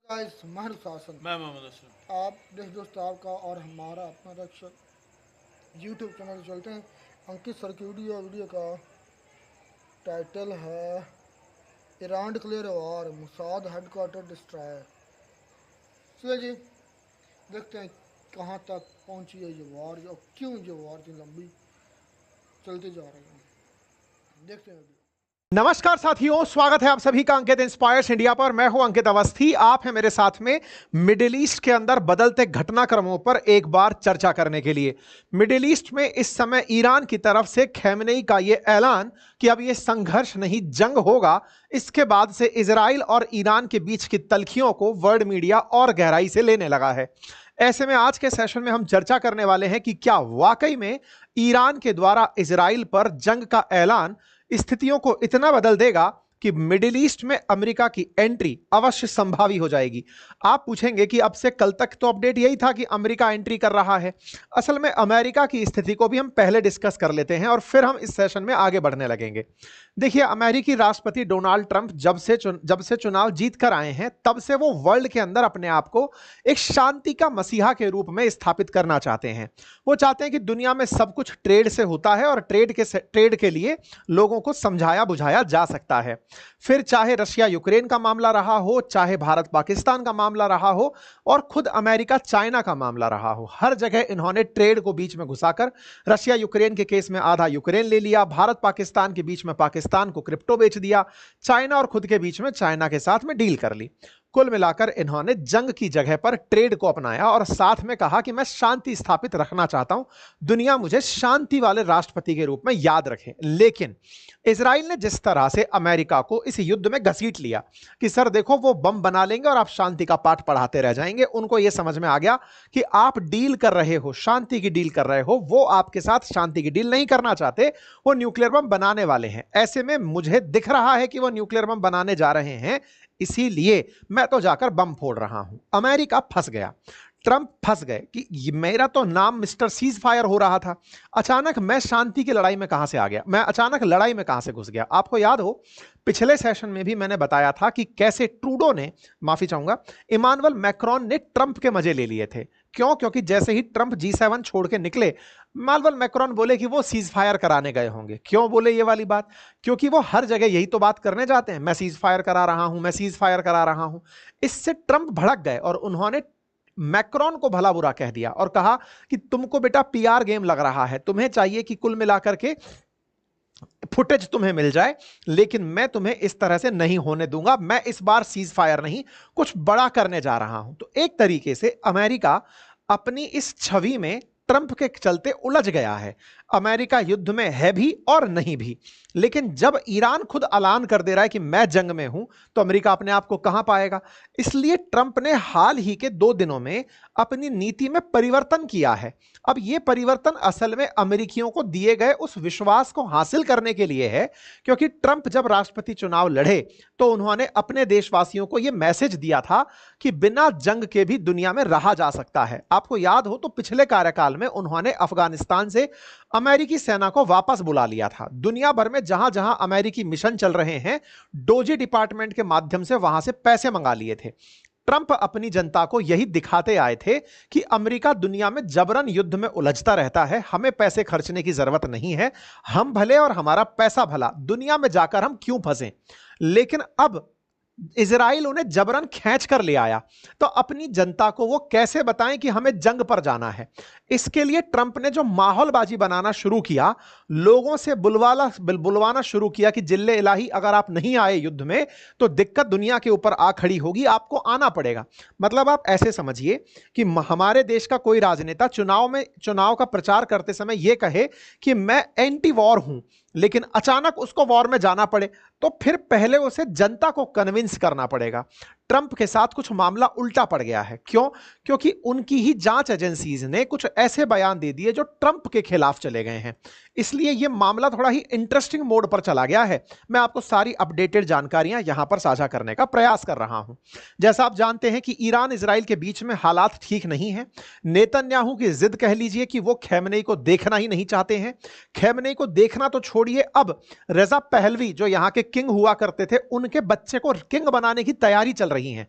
Guys महर शासन मैं मोहम्मद असलम। आप देश दोस्त आपका और हमारा अपना रक्षक यूट्यूब चैनल चलते हैं। अंकित सर की वीडियो का टाइटल है Iran declare war, Mossad headquarter destroy. चलिए जी, देखते हैं कहाँ तक पहुँची है ये वॉर, जो क्यों ये वॉर की लंबी चलती जा रही है। देखते हैं वीडियो। नमस्कार साथियों, स्वागत है आप सभी का अंकित इंस्पायर्स इंडिया पर। मैं हूं अंकित अवस्थी, आप हैं मेरे साथ में मिडिल ईस्ट के अंदर बदलते घटनाक्रमों पर एक बार चर्चा करने के लिए। मिडिल ईस्ट में इस समय ईरान की तरफ से खैमनेई का यह ऐलान कि अब यह संघर्ष नहीं जंग होगा, इसके बाद से इजराइल और ईरान के बीच की तल्खियों को वर्ल्ड मीडिया और गहराई से लेने लगा है। ऐसे में आज के सेशन में हम चर्चा करने वाले हैं कि क्या वाकई में ईरान के द्वारा इजराइल पर जंग का ऐलान स्थितियों को इतना बदल देगा कि मिडिल ईस्ट में अमेरिका की एंट्री अवश्य संभावी हो जाएगी। आप पूछेंगे कि अब से कल तक तो अपडेट यही था कि अमेरिका एंट्री कर रहा है। असल में अमेरिका की स्थिति को भी हम पहले डिस्कस कर लेते हैं और फिर हम इस सेशन में आगे बढ़ने लगेंगे। देखिए, अमेरिकी राष्ट्रपति डोनाल्ड ट्रंप जब से चुनाव जीत कर आए हैं, तब से वो वर्ल्ड के अंदर अपने आप को एक शांति का मसीहा के रूप में स्थापित करना चाहते हैं। वो चाहते हैं कि दुनिया में सब कुछ ट्रेड से होता है और ट्रेड के लिए लोगों को समझाया बुझाया जा सकता है। फिर चाहे रशिया यूक्रेन का मामला रहा हो, चाहे भारत पाकिस्तान का मामला रहा हो, और खुद अमेरिका चाइना का मामला रहा हो, हर जगह इन्होंने ट्रेड को बीच में घुसाकर रशिया यूक्रेन के केस में आधा यूक्रेन ले लिया, भारत पाकिस्तान के बीच में पाकिस्तान को क्रिप्टो बेच दिया, चाइना और खुद के बीच में चाइना के साथ में डील कर ली। कुल मिलाकर इन्होंने जंग की जगह पर ट्रेड को अपनाया और साथ में कहा कि मैं शांति स्थापित रखना चाहता हूं, दुनिया मुझे शांति वाले राष्ट्रपति के रूप में याद रखे। लेकिन इजराइल ने जिस तरह से अमेरिका को इस युद्ध में घसीट लिया कि सर देखो वो बम बना लेंगे और आप शांति का पाठ पढ़ाते रह जाएंगे, उनको यह समझ में आ गया कि आप डील कर रहे हो, शांति की डील कर रहे हो, वो आपके साथ शांति की डील नहीं करना चाहते, वो न्यूक्लियर बम बनाने वाले हैं। ऐसे में मुझे दिख रहा है कि वो न्यूक्लियर बम बनाने जा रहे हैं, इसीलिए मैं तो जाकर बम फोड़ रहा हूं। अमेरिका फंस गया, ट्रंप फंस गए कि मेरा तो नाम मिस्टर सीज फायर हो रहा था, अचानक मैं शांति की लड़ाई में कहां से आ गया, मैं अचानक लड़ाई में कहां से घुस गया। आपको याद हो, पिछले सेशन में भी मैंने बताया था कि कैसे ट्रूडो ने, माफी चाहूंगा, इमानुएल मैक्रोन ने ट्रंप के मजे ले लिए थे। क्यों? क्योंकि जैसे ही ट्रंप G7 छोड़ के निकले, इमानुएल मैक्रोन बोले कि वो सीज फायर कराने गए होंगे। क्यों बोले ये वाली बात? क्योंकि वो हर जगह यही तो बात करने जाते हैं, मैं सीज फायर करा रहा हूं, मैं सीज फायर करा रहा हूं। इससे ट्रंप भड़क गए और उन्होंने मैक्रोन को भला बुरा कह दिया और कहा कि तुमको बेटा पीआर गेम लग रहा है, तुम्हें चाहिए कि कुल मिलाकर के फुटेज तुम्हें मिल जाए, लेकिन मैं तुम्हें इस तरह से नहीं होने दूंगा, मैं इस बार सीज फायर नहीं, कुछ बड़ा करने जा रहा हूं। तो एक तरीके से अमेरिका अपनी इस छवि में ट्रंप के चलते उलझ गया है। अमेरिका युद्ध में है भी और नहीं भी, लेकिन जब ईरान खुद ऐलान कर दे रहा है कि मैं जंग में हूं, तो अमेरिका अपने आप को कहां पाएगा। इसलिए ट्रंप ने हाल ही के 2 दिनों में अपनी नीति में परिवर्तन किया है। अब यह परिवर्तन असल में अमेरिकियों को दिए गए उस विश्वास को हासिल करने के लिए है, क्योंकि ट्रंप जब राष्ट्रपति चुनाव लड़े तो उन्होंने अपने देशवासियों को यह मैसेज दिया था कि बिना जंग के भी दुनिया में रहा जा सकता है। आपको याद हो तो पिछले कार्यकाल में उन्होंने अफगानिस्तान से अमेरिकी सेना को वापस बुला लिया था। दुनिया भर में जहां जहां अमेरिकी मिशन चल रहे हैं, डोजी डिपार्टमेंट के माध्यम से वहां से पैसे मंगा लिए थे। ट्रंप अपनी जनता को यही दिखाते आए थे कि अमेरिका दुनिया में जबरन युद्ध में उलझता रहता है, हमें पैसे खर्चने की जरूरत नहीं है, हम भले और हमारा पैसा भला, दुनिया में जाकर हम क्यों फंसे। लेकिन अब इजराइल उन्हें जबरन खींच कर ले आया, तो अपनी जनता को वो कैसे बताएं कि हमें जंग पर जाना है। इसके लिए ट्रंप ने जो माहौलबाजी बनाना शुरू किया, लोगों से बुलवाना शुरू किया कि जिल्ले इलाही अगर आप नहीं आए युद्ध में तो दिक्कत दुनिया के ऊपर आ खड़ी होगी, आपको आना पड़ेगा। मतलब आप ऐसे समझिए कि हमारे देश का कोई राजनेता चुनाव का प्रचार करते समय यह कहे कि मैं एंटी वॉर हूं, लेकिन अचानक उसको वॉर में जाना पड़े, तो फिर पहले उसे जनता को कन्विंस करना पड़ेगा। ट्रंप के साथ कुछ मामला उल्टा पड़ गया है। क्यों? क्योंकि उनकी ही जांच एजेंसीज ने कुछ ऐसे बयान दे दिए जो ट्रंप के खिलाफ चले गए हैं, इसलिए यह मामला थोड़ा ही इंटरेस्टिंग मोड पर चला गया है। मैं आपको सारी अपडेटेड जानकारियां यहां पर साझा करने का प्रयास कर रहा हूं। जैसा आप जानते हैं कि ईरान इजराइल के बीच में हालात ठीक नहीं है। नेतन्याहू की जिद कह लीजिए कि वो खैमनेई को देखना ही नहीं चाहते हैं। खैमनेई को देखना तो छोड़िए, अब रजा पहलवी जो यहां के किंग हुआ करते थे, उनके बच्चे को किंग बनाने की तैयारी चल रही है।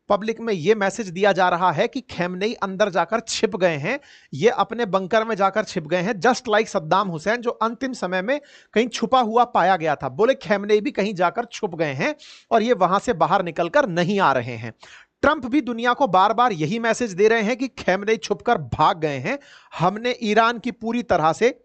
पब्लिक में यह मैसेज दिया जा रहा है कि खैमनेई अंदर जाकर छिप गए हैं, ये अपने बंकर में जाकर छिप गए हैं, जस्ट लाइक सद्दाम हुसैन जो अंतिम समय में कहीं छुपा हुआ पाया गया था। बोले खैमनेई भी कहीं जाकर छुप गए हैं और ये वहां से बाहर निकलकर नहीं आ रहे हैं। ट्रंप भी दुनिया को बार बार यही मैसेज दे रहे हैं कि खैमनेई छुपकर भाग गए हैं, हमने ईरान की पूरी तरह से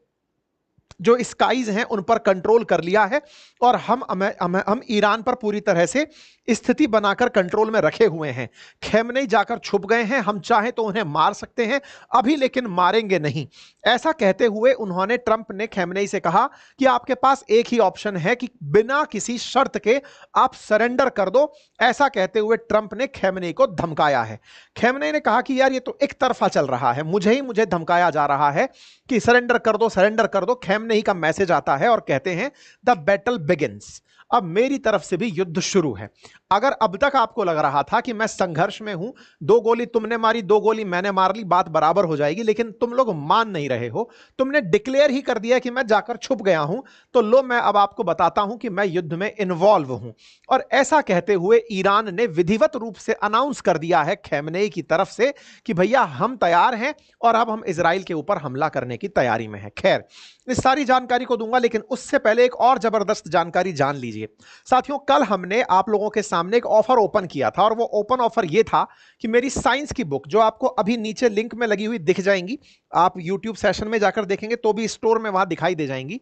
जो स्काईज हैं उन पर कंट्रोल कर लिया है और हम ईरान पर पूरी तरह से स्थिति बनाकर कंट्रोल में रखे हुए हैं। खैमनेई जाकर छुप गए हैं, हम चाहें तो उन्हें मार सकते हैं अभी, लेकिन मारेंगे नहीं। ऐसा कहते हुए उन्होंने, ट्रंप ने खैमनेई से कहा कि आपके पास एक ही ऑप्शन है कि बिना किसी शर्त के आप सरेंडर कर दो। ऐसा कहते हुए ट्रंप ने खैमनेई को धमकाया है। खैमनेई ने कहा कि यार ये तो एक तरफा चल रहा है, मुझे धमकाया जा रहा है कि सरेंडर कर दो, सरेंडर कर दो। खैमनेई का मैसेज आता है और कहते हैं द बैटल बिगिंस, अब मेरी तरफ से भी युद्ध शुरू है। अगर अब तक आपको लग रहा था कि मैं संघर्ष में हूं, 2 गोली तुमने मारी 2 गोली मैंने मार ली, बात बराबर हो जाएगी, लेकिन तुम लोग मान नहीं रहे हो। तुमने डिक्लेयर ही कर दिया कि मैं जाकर छुप गया हूं, तो लो मैं अब आपको बताता हूं कि मैं युद्ध में इन्वॉल्व हूं। और ऐसा कहते हुए ईरान ने विधिवत रूप से अनाउंस कर दिया है खैमनेई की तरफ से कि भैया हम तैयार हैं और अब हम इजराइल के ऊपर हमला करने की तैयारी में हैं। खैर, इस सारी जानकारी को दूंगा, लेकिन उससे पहले एक और जबरदस्त जानकारी जान लीजिए। साथियों, कल हमने आप लोगों के सामने एक ऑफर ओपन किया था और वो ओपन ऑफर ये था कि मेरी साइंस की बुक, जो आपको अभी नीचे लिंक में लगी हुई दिख जाएंगी, आप YouTube सेशन में जाकर देखेंगे तो भी स्टोर में वहां दिखाई दे जाएंगी,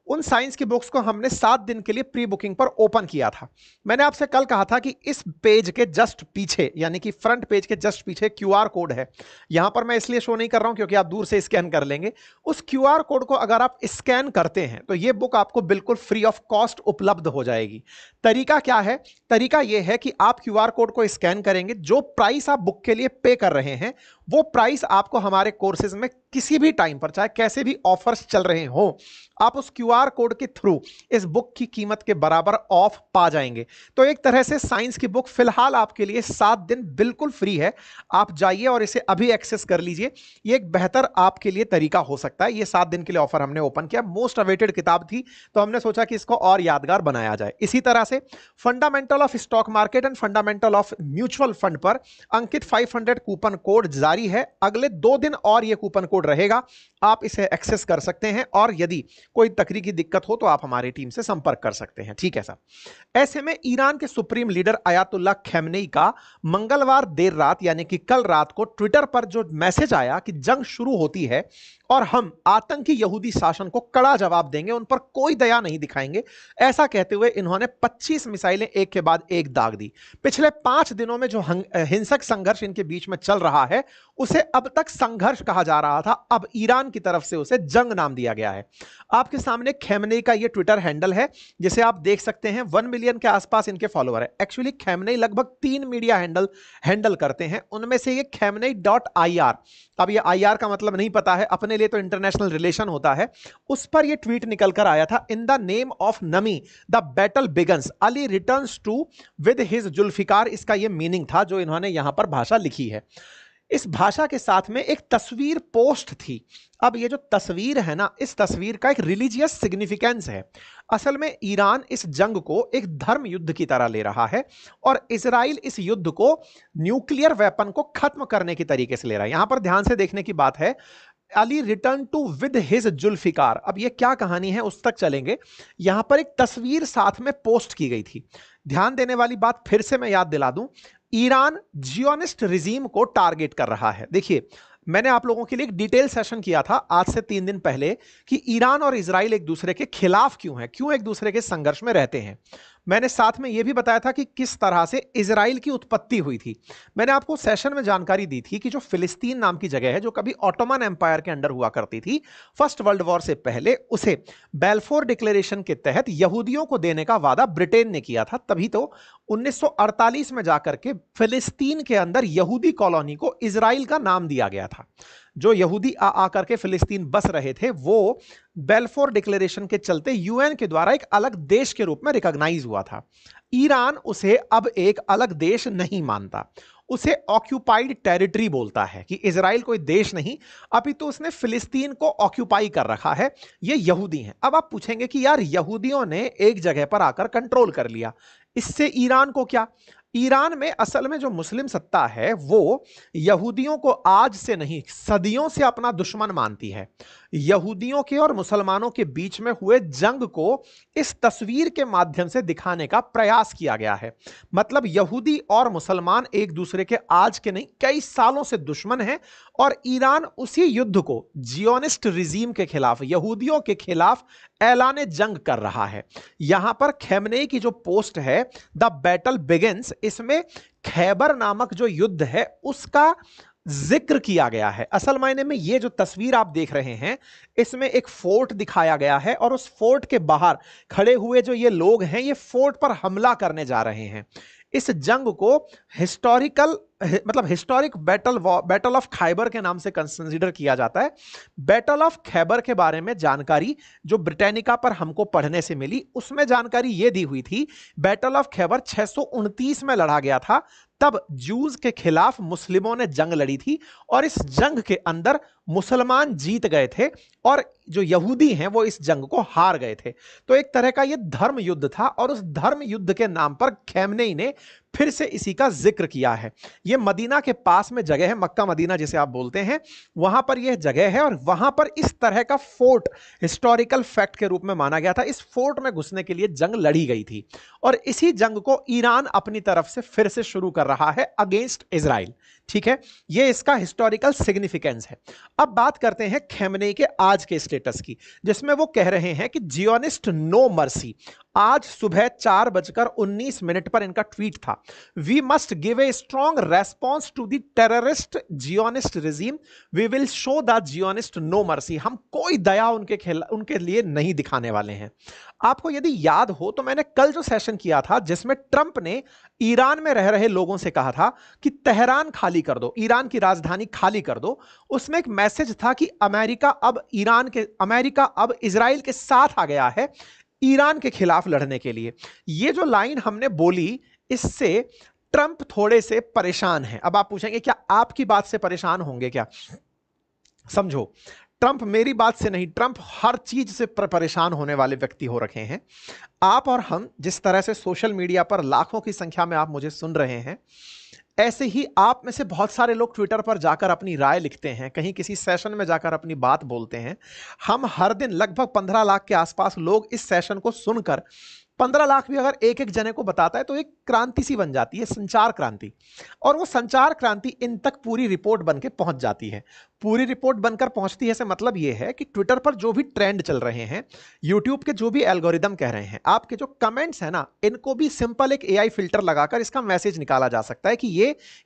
उन साइंस की बुक्स को हमने 7 दिन के लिए प्री बुकिंग पर ओपन किया था। मैंने आपसे कल कहा था कि इस पेज के जस्ट पीछे, यानी कि फ्रंट पेज के जस्ट पीछे QR कोड है। यहां पर मैं इसलिए शो नहीं कर रहा हूं क्योंकि आप दूर से स्कैन कर लेंगे। उस QR कोड को अगर आप स्कैन करते हैं तो यह बुक आपको बिल्कुल फ्री ऑफ कॉस्ट उपलब्ध हो जाएगी। तरीका क्या है? तरीका यह है कि आप QR कोड को स्कैन करेंगे, जो प्राइस आप बुक के लिए पे कर रहे हैं वो प्राइस आपको हमारे कोर्सेज में किसी भी टाइम पर, चाहे कैसे भी ऑफर्स चल रहे हो, आप उस QR कोड के थ्रू इस बुक की कीमत के बराबर ऑफ पा जाएंगे। तो एक तरह से साइंस की बुक फिलहाल आपके लिए 7 दिन बिल्कुल फ्री है। आप जाइए और इसे अभी एक्सेस कर लीजिए। ये एक बेहतर आपके लिए तरीका हो सकता है। ये 7 दिन के लिए ऑफर हमने ओपन किया। मोस्ट अवेटेड किताब थी तो हमने सोचा कि इसको और यादगार बनाया जाए। इसी तरह से fundamental of stock market and fundamental of mutual fund पर अंकित 500 कूपन कोड जारी है। अगले 2 दिन और यह कूपन कोड रहेगा, आप इसे एक्सेस कर सकते हैं और यदि कोई तकनीकी दिक्कत हो तो आप हमारी टीम से संपर्क कर सकते हैं। ठीक है सर। ऐसे में ईरान के सुप्रीम लीडर अयातुल्ला खैमनेई का मंगलवार देर रात, यानी कि कल रात को ट्विटर पर जो मैसेज आया कि जंग शुरू होती है और हम आतंकी यहूदी शासन को कड़ा जवाब देंगे, उन पर कोई दया नहीं दिखाएंगे, ऐसा कहते हुए इन्होंने 25 मिसाइलें एक के बाद एक दाग दी। पिछले 5 दिनों में जो हिंसक संघर्ष इनके बीच में चल रहा है उसे अब तक संघर्ष कहा जा रहा था, अब ईरान की तरफ से उसे जंग नाम दिया गया है। आपके सामने खैमनेई का यह ट्विटर हैंडल है, जिसे आप देख सकते हैं। 1 मिलियन के आसपास इनके फॉलोअर है। एक्चुअली खैमनेई लगभग 3 मीडिया हैंडल करते हैं, उनमें से ये khamenei.ir, अब ये IR का मतलब नहीं पता है, अपने लिए तो इंटरनेशनल रिलेशन होता है, उस पर ये ट्वीट निकल कर आया था। इन द नेम ऑफ नमी the battle begins, Ali returns to with his Zulfiqar, इसका ये मीनिंग था जो इन्होंने यहां पर भाषा लिखी है। इस भाषा के साथ में एक तस्वीर पोस्ट थी। अब ये जो तस्वीर है ना, इस तस्वीर का एक रिलीजियस सिग्निफिकेंस है। असल में ईरान इस जंग को एक धर्म युद्ध की तरह ले रहा है और इजराइल इस युद्ध को न्यूक्लियर वेपन को खत्म करने की तरीके से ले रहा है। यहां पर ध्यान से देखने की बात है, Ali return to with his Zulfiqar. अब ये क्या कहानी है उस तक चलेंगे। यहां पर एक तस्वीर साथ में पोस्ट की गई थी। ध्यान देने वाली बात फिर से मैं याद दिला दूं, ईरान जियोनिस्ट रिजीम को टारगेट कर रहा है। देखिए, मैंने आप लोगों के लिए एक डिटेल सेशन किया था आज से 3 दिन पहले कि ईरान और इजराइल एक दूसरे के खिलाफ क्यों हैं, क्यों एक दूसरे के संघर्ष में रहते हैं। मैंने साथ में यह भी बताया था कि किस तरह से इजराइल की उत्पत्ति हुई थी। मैंने आपको सेशन में जानकारी दी थी कि जो फिलिस्तीन नाम की जगह है, जो कभी ऑटोमन एम्पायर के अंडर हुआ करती थी फर्स्ट वर्ल्ड वॉर से पहले, उसे बेल्फोर डिक्लेरेशन के तहत यहूदियों को देने का वादा ब्रिटेन ने किया था। तभी तो 1948 में जाकर के फिलिस्तीन के अंदर यहूदी कॉलोनी को इजराइल का नाम दिया गया था। जो यहूदी आकर के फिलिस्तीन बस रहे थे वो बेल्फोर डिक्लेरेशन के चलते यूएन के द्वारा एक अलग देश के रूप में रिकॉग्नाइज हुआ था। ईरान उसे अब एक अलग देश नहीं मानता, उसे ऑक्यूपाइड टेरिटरी बोलता है कि इजराइल कोई देश नहीं, अभी तो उसने फिलिस्तीन को ऑक्यूपाई कर रखा है, ये यहूदी हैं। अब आप पूछेंगे कि यार यहूदियों ने एक जगह पर आकर कंट्रोल कर लिया, इससे ईरान को क्या? ईरान में असल में जो मुस्लिम सत्ता है वो यहूदियों को आज से नहीं सदियों से अपना दुश्मन मानती है। यहूदियों के और मुसलमानों के बीच में हुए जंग को इस तस्वीर के माध्यम से दिखाने का प्रयास किया गया है। मतलब यहूदी और मुसलमान एक दूसरे के आज के नहीं कई सालों से दुश्मन हैं और ईरान उसी युद्ध को जियोनिस्ट रिजीम के खिलाफ, यहूदियों के खिलाफ ऐलान जंग कर रहा है। यहां पर खैमनेई की जो पोस्ट है द बैटल बिगिंस, इसमें खैबर नामक जो युद्ध है उसका जिक्र किया गया है। असल मायने में ये जो तस्वीर आप देख रहे हैं इसमें एक फोर्ट दिखाया गया है और उस फोर्ट के बाहर खड़े हुए जो ये लोग हैं ये फोर्ट पर हमला करने जा रहे हैं। इस जंग को हिस्टोरिक बैटल ऑफ खैबर के नाम से कंसीडर किया जाता है। बैटल ऑफ खैबर के बारे में जानकारी जो ब्रिटानिका पर हमको पढ़ने से मिली उसमें जानकारी यह दी हुई थी, बैटल ऑफ खैबर 629 में लड़ा गया था। तब जूज के खिलाफ मुस्लिमों ने जंग लड़ी थी और इस जंग के अंदर मुसलमान जीत गए थे और जो यहूदी हैं वो इस जंग को हार गए थे। तो एक तरह का ये धर्म युद्ध था और उस धर्म युद्ध के नाम पर खैमनेई ने फिर से इसी का जिक्र किया है। ये मदीना के पास में जगह है, मक्का मदीना जिसे आप बोलते हैं, वहां पर यह जगह है और वहां पर इस तरह का फोर्ट हिस्टोरिकल फैक्ट के रूप में माना गया था। इस फोर्ट में घुसने के लिए जंग लड़ी गई थी और इसी जंग को ईरान अपनी तरफ से फिर से शुरू कर रहा है अगेंस्ट इजराइल। ठीक है, यह इसका हिस्टोरिकल सिग्निफिकेंस है। अब बात करते हैं खैमनेई के आज के स्टेटस की, जिसमें वो कह रहे हैं कि जियोनिस्ट नो मर्सी। आज सुबह 4:19 पर इनका ट्वीट था, we must give a strong response to the terrorist Zionist regime, we will show the Zionist no mercy. हम कोई दया उनके लिए नहीं दिखाने वाले हैं। आपको यदि याद हो तो मैंने कल जो सेशन किया था जिसमें ट्रंप ने ईरान में रह रहे लोगों से कहा था कि तेहरान खाली कर दो, ईरान की राजधानी खाली कर दो, उसमें एक मैसेज था कि अमेरिका अब इजराइल के साथ आ गया है ईरान के खिलाफ लड़ने के लिए। ये जो लाइन हमने बोली इससे ट्रंप थोड़े से परेशान हैं। अब आप पूछेंगे क्या आपकी बात से परेशान होंगे क्या? समझो, ट्रंप मेरी बात से नहीं, ट्रंप हर चीज से परेशान होने वाले व्यक्ति हो रखे हैं। आप और हम जिस तरह से सोशल मीडिया पर लाखों की संख्या में आप मुझे सुन रहे हैं, ऐसे ही आप में से बहुत सारे लोग ट्विटर पर जाकर अपनी राय लिखते हैं, कहीं किसी सेशन में जाकर अपनी बात बोलते हैं। हम हर दिन लगभग 15 लाख के आसपास लोग इस सेशन को सुनकर, 15 लाख भी अगर एक एक जने को बताता है तो एक क्रांति सी बन जाती है, संचार क्रांति। और वो संचार क्रांति इन तक पूरी रिपोर्ट बन के पहुंच जाती है। पूरी रिपोर्ट बनकर पहुंचती है से मतलब ये है कि ट्विटर पर जो भी ट्रेंड चल रहे हैं, यूट्यूब के जो भी एल्गोरिदम कह रहे हैं, आपके जो कमेंट्स हैं ना, इनको भी सिंपल एक एआई फिल्टर लगाकर इसका मैसेज निकाला जा सकता है कि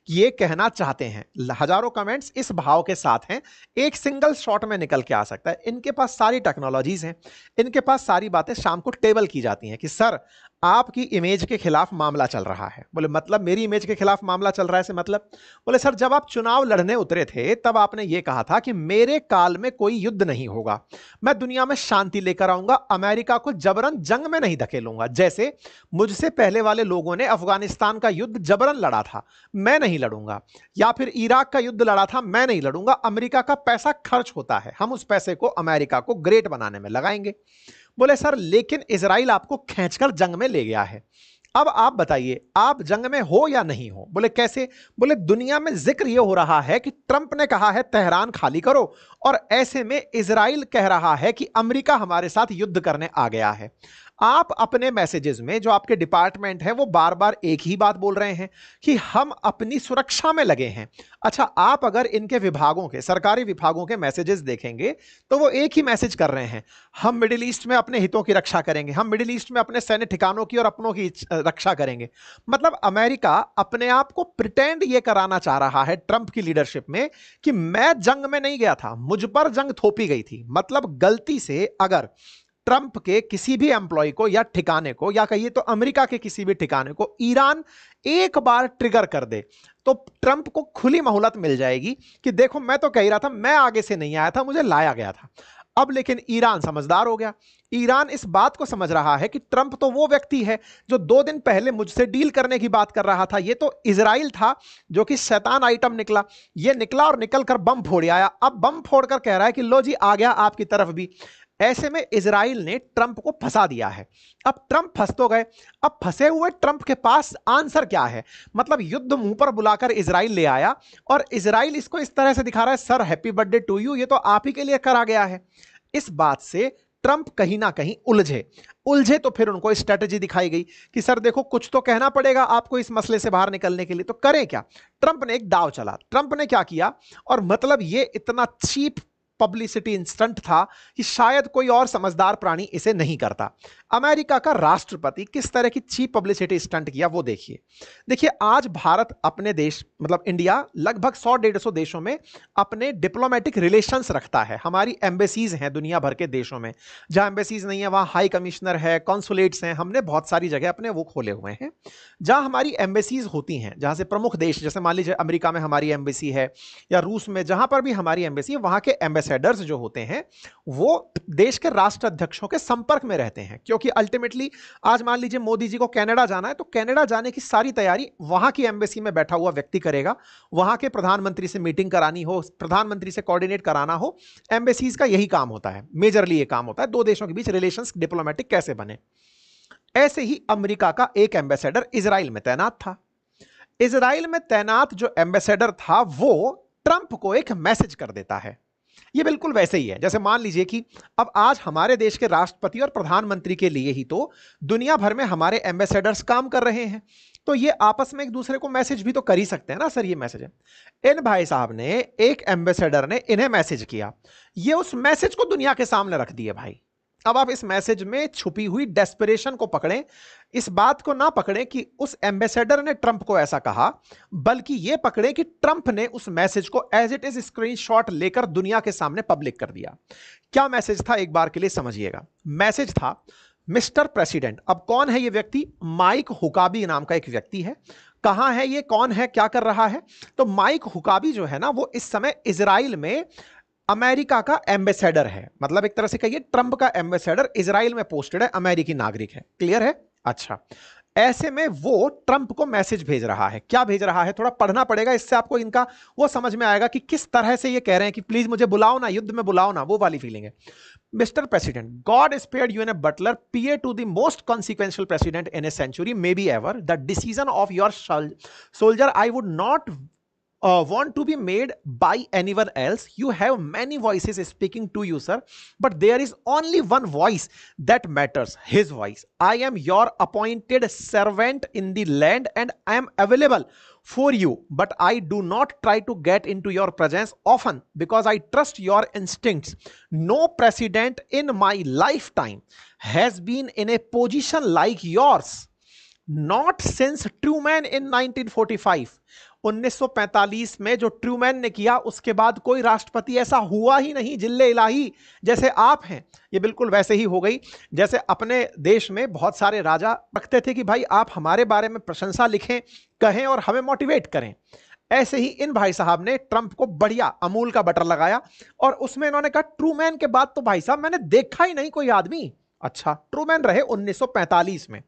ये कहना चाहते हैं। हजारों कमेंट्स इस भाव के साथ हैं, एक सिंगल शॉट में निकल के आ सकता है। इनके पास सारी टेक्नोलॉजीज हैं, इनके पास सारी बातें शाम को टेबल की जाती हैं कि सर आपकी इमेज के खिलाफ मामला चल रहा है। बोले मतलब मेरी इमेज के खिलाफ मामला चल रहा है से मतलब? बोले सर जब आप चुनाव लड़ने उतरे थे तब आपने ये कहा था कि मेरे काल में कोई युद्ध नहीं होगा, मैं दुनिया में शांति लेकर आऊंगा, अमेरिका को जबरन जंग में नहीं धकेलूंगा। जैसे मुझसे पहले वाले लोगों ने अफगानिस्तान का युद्ध जबरन लड़ा था, मैं नहीं लड़ूंगा, या फिर इराक का युद्ध लड़ा था, मैं नहीं लड़ूंगा। अमेरिका का पैसा खर्च होता है, हम उस पैसे को अमेरिका को ग्रेट बनाने में लगाएंगे। बोले सर लेकिन इजराइल आपको खींचकर जंग में ले गया है, अब आप बताइए आप जंग में हो या नहीं हो? बोले कैसे? बोले दुनिया में जिक्र यह हो रहा है कि ट्रंप ने कहा है तेहरान खाली करो, और ऐसे में इजराइल कह रहा है कि अमेरिका हमारे साथ युद्ध करने आ गया है। आप अपने मैसेजेस में जो आपके डिपार्टमेंट है वो बार बार एक ही बात बोल रहे हैं कि हम अपनी सुरक्षा में लगे हैं। अच्छा, आप अगर इनके विभागों के, सरकारी विभागों के मैसेजेस देखेंगे तो वो एक ही मैसेज कर रहे हैं, हम मिडिल ईस्ट में अपने हितों की रक्षा करेंगे, हम मिडिल ईस्ट में अपने सैन्य ठिकानों की और अपनों की रक्षा करेंगे। मतलब अमेरिका अपने आप को प्रिटेंड ये कराना चाह रहा है ट्रंप की लीडरशिप में कि मैं जंग में नहीं गया था, मुझ पर जंग थोपी गई थी। मतलब गलती से अगर ट्रंप के किसी भी एम्प्लॉय को या ठिकाने को, या कहिए तो अमेरिका के किसी भी ठिकाने को ईरान एक बार ट्रिगर कर दे तो ट्रंप को खुली मोहलत मिल जाएगी कि देखो मैं तो कह रहा था, मैं आगे से नहीं आया था, मुझे लाया गया था। अब लेकिन ईरान समझदार हो गया, ईरान इस बात को समझ रहा है कि ट्रंप तो वो व्यक्ति है जो 2 दिन पहले मुझसे डील करने की बात कर रहा था, ये तो इजराइल था जो कि शैतान आइटम निकला, ये निकला और निकल कर बम फोड़ आया। अब बम फोड़कर कह रहा है कि लो जी आ गया आपकी तरफ भी। ऐसे में इजराइल ने ट्रंप को फंसा दिया है। अब ट्रंप फंस तो गए, अब फंसे हुए ट्रंप के पास आंसर क्या है? मतलब युद्ध मुंह पर बुलाकर इजराइल ले आया और इजराइल इसको इस तरह से दिखा रहा है, sir happy birthday to you, ये तो आप ही के लिए करा गया है। इस बात से ट्रंप कहीं ना कहीं उलझे तो फिर उनको स्ट्रेटजी दिखाई गई कि सर देखो कुछ तो कहना पड़ेगा आपको इस मसले से बाहर निकलने के लिए, तो करें क्या? ट्रंप ने एक दांव चला। ट्रंप ने क्या किया, और मतलब ये इतना चीप पब्लिसिटी इंस्टेंट था कि शायद कोई और समझदार प्राणी इसे नहीं करता। अमेरिका का राष्ट्रपति किस तरह की चीप पब्लिसिटी स्टंट किया वो देखिए आज भारत अपने देश मतलब इंडिया लगभग 100-150 देशों में अपने डिप्लोमेटिक रिलेशंस रखता है। हमारी एम्बेसीज हैं दुनिया भर के देशों में, जहां एम्बेसीज नहीं है वहां हाई कमिश्नर है, कॉन्सुलेट्स हैं, हमने बहुत सारी जगह अपने वो खोले हुए हैं। जहां हमारी एम्बेसीज होती हैं, जहां से प्रमुख देश, जैसे मान लीजिए अमेरिका में हमारी एम्बेसी है या रूस में, जहां पर भी हमारी एम्बेसी है, वहां के एम्बेसडर्स जो होते हैं वो देश के राष्ट्राध्यक्षों के संपर्क में रहते हैं। क्योंकि अल्टीमेटली आज मान लीजिए मोदी जी को कनाडा जाना है, तो कनाडा जाने की सारी तैयारी वहां की एम्बेसी में बैठा हुआ व्यक्ति करेगा। वहां के प्रधानमंत्री से मीटिंग करानी हो, प्रधानमंत्री से कोऑर्डिनेट कराना हो, एम्बेसीज का यही काम होता है, मेजरली ये काम होता है, दो देशों के बीच रिलेशंस डिप्लोमेटिक कैसे बने। ऐसे ही अमेरिका का एक एम्बेसडर इजराइल में तैनात था। इजराइल में तैनात जो एम्बेसडर था वो ट्रंप को एक मैसेज कर देता है। ये बिल्कुल वैसे ही है जैसे मान लीजिए कि अब आज हमारे देश के राष्ट्रपति और प्रधानमंत्री के लिए ही तो दुनिया भर में हमारे एम्बेसडर्स काम कर रहे हैं, तो ये आपस में एक दूसरे को मैसेज भी तो कर ही सकते हैं ना, सर ये मैसेज है। इन भाई साहब ने, एक एम्बेसडर ने इन्हें मैसेज किया, ये उस मैसेज को दुनिया के सामने रख दिए भाई। अब आप इस मैसेज में छुपी हुई डेस्परेशन को पकड़ें, इस बात को ना पकड़ें कि उस एम्बेसडर ने ट्रंप को ऐसा कहा, बल्कि यह पकड़ें कि ट्रंप ने उस मैसेज को एज इट इज स्क्रीनशॉट लेकर दुनिया के सामने पब्लिक कर दिया। क्या मैसेज था एक बार के लिए समझिएगा। मैसेज था, मिस्टर प्रेसिडेंट। अब कौन है यह व्यक्ति? माइक हुकाबी नाम का एक व्यक्ति है। कहां है ये, कौन है, क्या कर रहा है? तो माइक हुकाबी जो है ना, वो इस समय इजराइल में अमेरिका का एम्बेसडर है। मतलब एक तरह से कहिए ट्रंप का एम्बेसडर इजराइल में पोस्टेड है, अमेरिकी नागरिक है। क्लियर है? अच्छा, ऐसे में वो ट्रंप को मैसेज भेज रहा है। क्या भेज रहा है? थोड़ा पढ़ना पड़ेगा, इससे आपको इनका वो समझ में आएगा कि किस तरह से ये कह रहे हैं कि प्लीज मुझे बुलाओ ना, युद्ध में बुलाओ ना, वो वाली फीलिंग है। Mr President, God spared you an a butler, PA to the most consequential president in a century, may be ever, the decision of your soldier I would not want to be made by anyone else. You have many voices speaking to you, sir, but there is only one voice that matters, his voice. I am your appointed servant in the land and I am available for you, but I do not try to get into your presence often because I trust your instincts. No president in my lifetime has been in a position like yours, not since Truman in 1945. 1945 में जो Trueman ने किया, उसके बाद कोई राष्ट्रपति ऐसा हुआ ही नहीं जिल्ले इलाही जैसे आप हैं। ये बिल्कुल वैसे ही हो गई जैसे अपने देश में बहुत सारे राजा रखते थे कि भाई आप हमारे बारे में प्रशंसा लिखें, कहें और हमें मोटिवेट करें। ऐसे ही इन भाई साहब ने ट्रंप को बढ़िया अमूल का बटर लगाया और उसमें इन्होंने कहा ट्रूमैन के बाद तो भाई साहब मैंने देखा ही नहीं कोई आदमी। अच्छा, ट्रूमैन रहे 1945 में।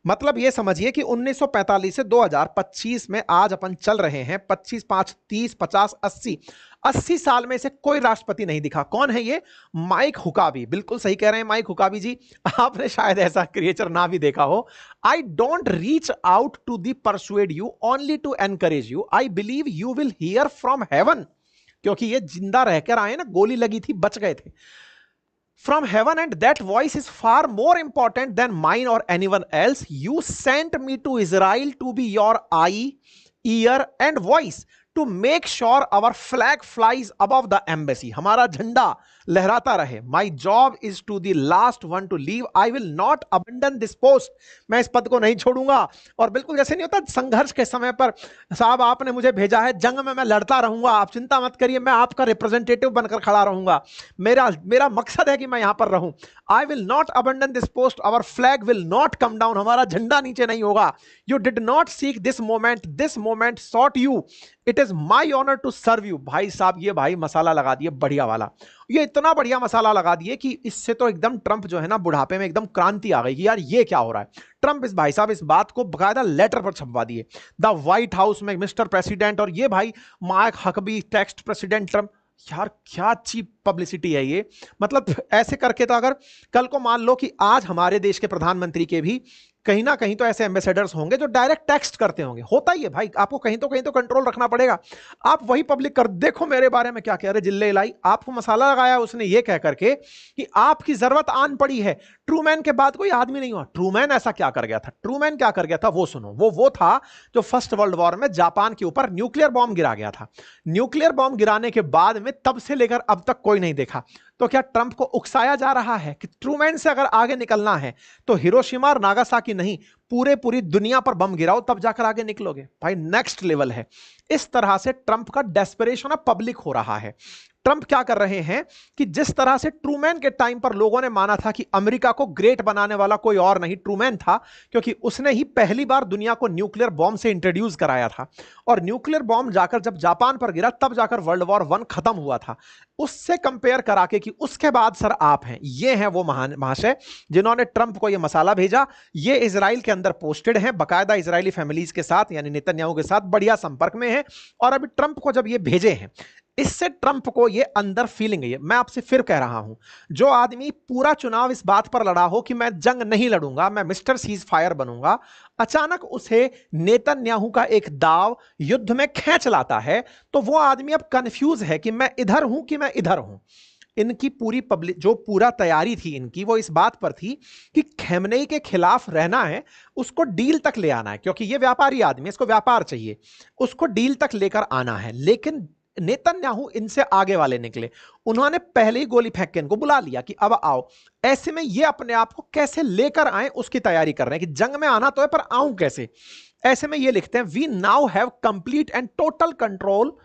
मतलब ये समझिए कि 1945 से 2025 में आज अपन चल रहे हैं, 25, 5, 30, 50, 80 साल में से कोई राष्ट्रपति नहीं दिखा। कौन है ये? Mike Huckabee. बिल्कुल सही कह रहे हैं माइक हुकाबी जी, आपने शायद ऐसा क्रिएचर ना भी देखा हो। I don't reach out to the persuade you, only to encourage you. I believe you will hear from heaven, क्योंकि ये जिंदा रहकर आए ना, गोली लगी थी, बच गए थे। From heaven, and that voice is far more important than mine or anyone else. You sent me to Israel to be your eye, ear and voice, to make sure our flag flies above the embassy. हमारा झंडा लहराता रहे। My job is to the last one to leave. I will not abandon this post. मैं इस पद को नहीं छोड़ूंगा। और बिल्कुल जैसे नहीं होता संघर्ष के समय पर, साहब आपने मुझे भेजा है जंग में, मैं लड़ता रहूंगा, आप चिंता मत करिए, मैं आपका रिप्रेजेंटेटिव बनकर खड़ा रहूंगा, मेरा मकसद है कि मैं यहां पर रहूं। I will not abandon this post. Our flag will not come down. हमारा झंडा नीचे नहीं होगा। You did not seek this moment. This moment sought you. It is my honor to serve you. भाई साहब ये भाई मसाला लगा दिए बढ़िया वाला, ये इतना बढ़िया मसाला लगा दिए कि इससे तो एकदम ट्रंप जो है ना बुढ़ापे में एकदम क्रांति आ गई कि यार ये क्या हो रहा है। ट्रंप इस भाई साहब इस बात को बकायदा लेटर पर छपवा दिए, द व्हाइट हाउस में मिस्टर प्रेसिडेंट, और ये भाई mic Huckabee text president Trump. यार क्या चीप पब्लिसिटी है ये। मतलब ऐसे करके तो अगर कल को मान लो कि आज हमारे देश के प्रधानमंत्री के भी कहीं ना कहीं तो ऐसे एम्बेसडर्स होंगे जो डायरेक्ट टेक्स्ट करते होंगे, होता ही है भाई, आपको कहीं तो कंट्रोल रखना पड़ेगा। आप वही पब्लिक कर, देखो मेरे बारे में क्या कह रहे, जिल्ले लाई, आपको मसाला लगाया उसने ये कह करके कि आपकी जरूरत आन पड़ी है। ट्रूमैन के बाद कोई आदमी नहीं हुआ। ट्रूमैन ऐसा क्या कर गया था? ट्रूमैन क्या कर गया था वो सुनो। वो था जो फर्स्ट वर्ल्ड वॉर में जापान के ऊपर न्यूक्लियर बॉम्ब गिरा गया था। न्यूक्लियर बॉम्ब गिराने के बाद में तब से लेकर अब तक कोई नहीं देखा। तो क्या ट्रंप को उकसाया जा रहा है कि ट्रूमैन से अगर आगे निकलना है तो हिरोशिमा और नागासाकी नहीं, पूरी दुनिया पर बम गिराओ तब जाकर आगे निकलोगे? भाई नेक्स्ट लेवल है। इस तरह से ट्रंप का डेस्परेशन अब पब्लिक हो रहा है। ट्रंप क्या कर रहे हैं कि जिस तरह से ट्रूमैन के टाइम पर लोगों ने माना था कि अमेरिका को ग्रेट बनाने वाला कोई और नहीं ट्रूमैन था, क्योंकि उसने ही पहली बार दुनिया को न्यूक्लियर बॉम्ब से इंट्रोड्यूस कराया था, और न्यूक्लियर बॉम्ब जाकर जब जापान पर गिरा तब जाकर वर्ल्ड वॉर 1 खत्म हुआ था। उससे कंपेयर करा के कि उसके बाद सर आप हैं, ये हैं वो महाशय जिन्होंने ट्रंप को ये मसाला भेजा। ये इजराइल के अंदर पोस्टेड हैं, बकायदा इजरायली फैमिलीज के साथ यानी नेतन्याहू के साथ बढ़िया संपर्क में है। और अभी ट्रंप को जब ये भेजे हैं, इससे ट्रंप को ये अंदर फीलिंग है। मैं आपसे फिर कह रहा हूं, जो आदमी पूरा चुनाव इस बात पर लड़ा हो कि मैं जंग नहीं लड़ूंगा, मैं मिस्टर सीज फायर बनूंगा, अचानक उसे नेतन्याहू का एक दाव युद्ध में खींच लाता है, तो वो आदमी अब कंफ्यूज है कि मैं इधर हूं कि मैं इधर हूं। इनकी पूरी पब्लिक जो पूरा तैयारी थी इनकी, वो इस बात पर थी कि खमेनेई के खिलाफ रहना है, उसको डील तक ले आना है, क्योंकि ये व्यापारी आदमी, इसको व्यापार चाहिए, उसको डील तक लेकर आना है। लेकिन नेतन्याहू इनसे आगे वाले निकले, उन्होंने पहले ही गोली फेंक के इनको बुला लिया कि अब आओ। ऐसे में ये अपने आप को कैसे लेकर आए उसकी तैयारी कर रहे हैं कि जंग में आना तो है पर आऊं कैसे। ऐसे में ये लिखते हैं, we now have complete and total control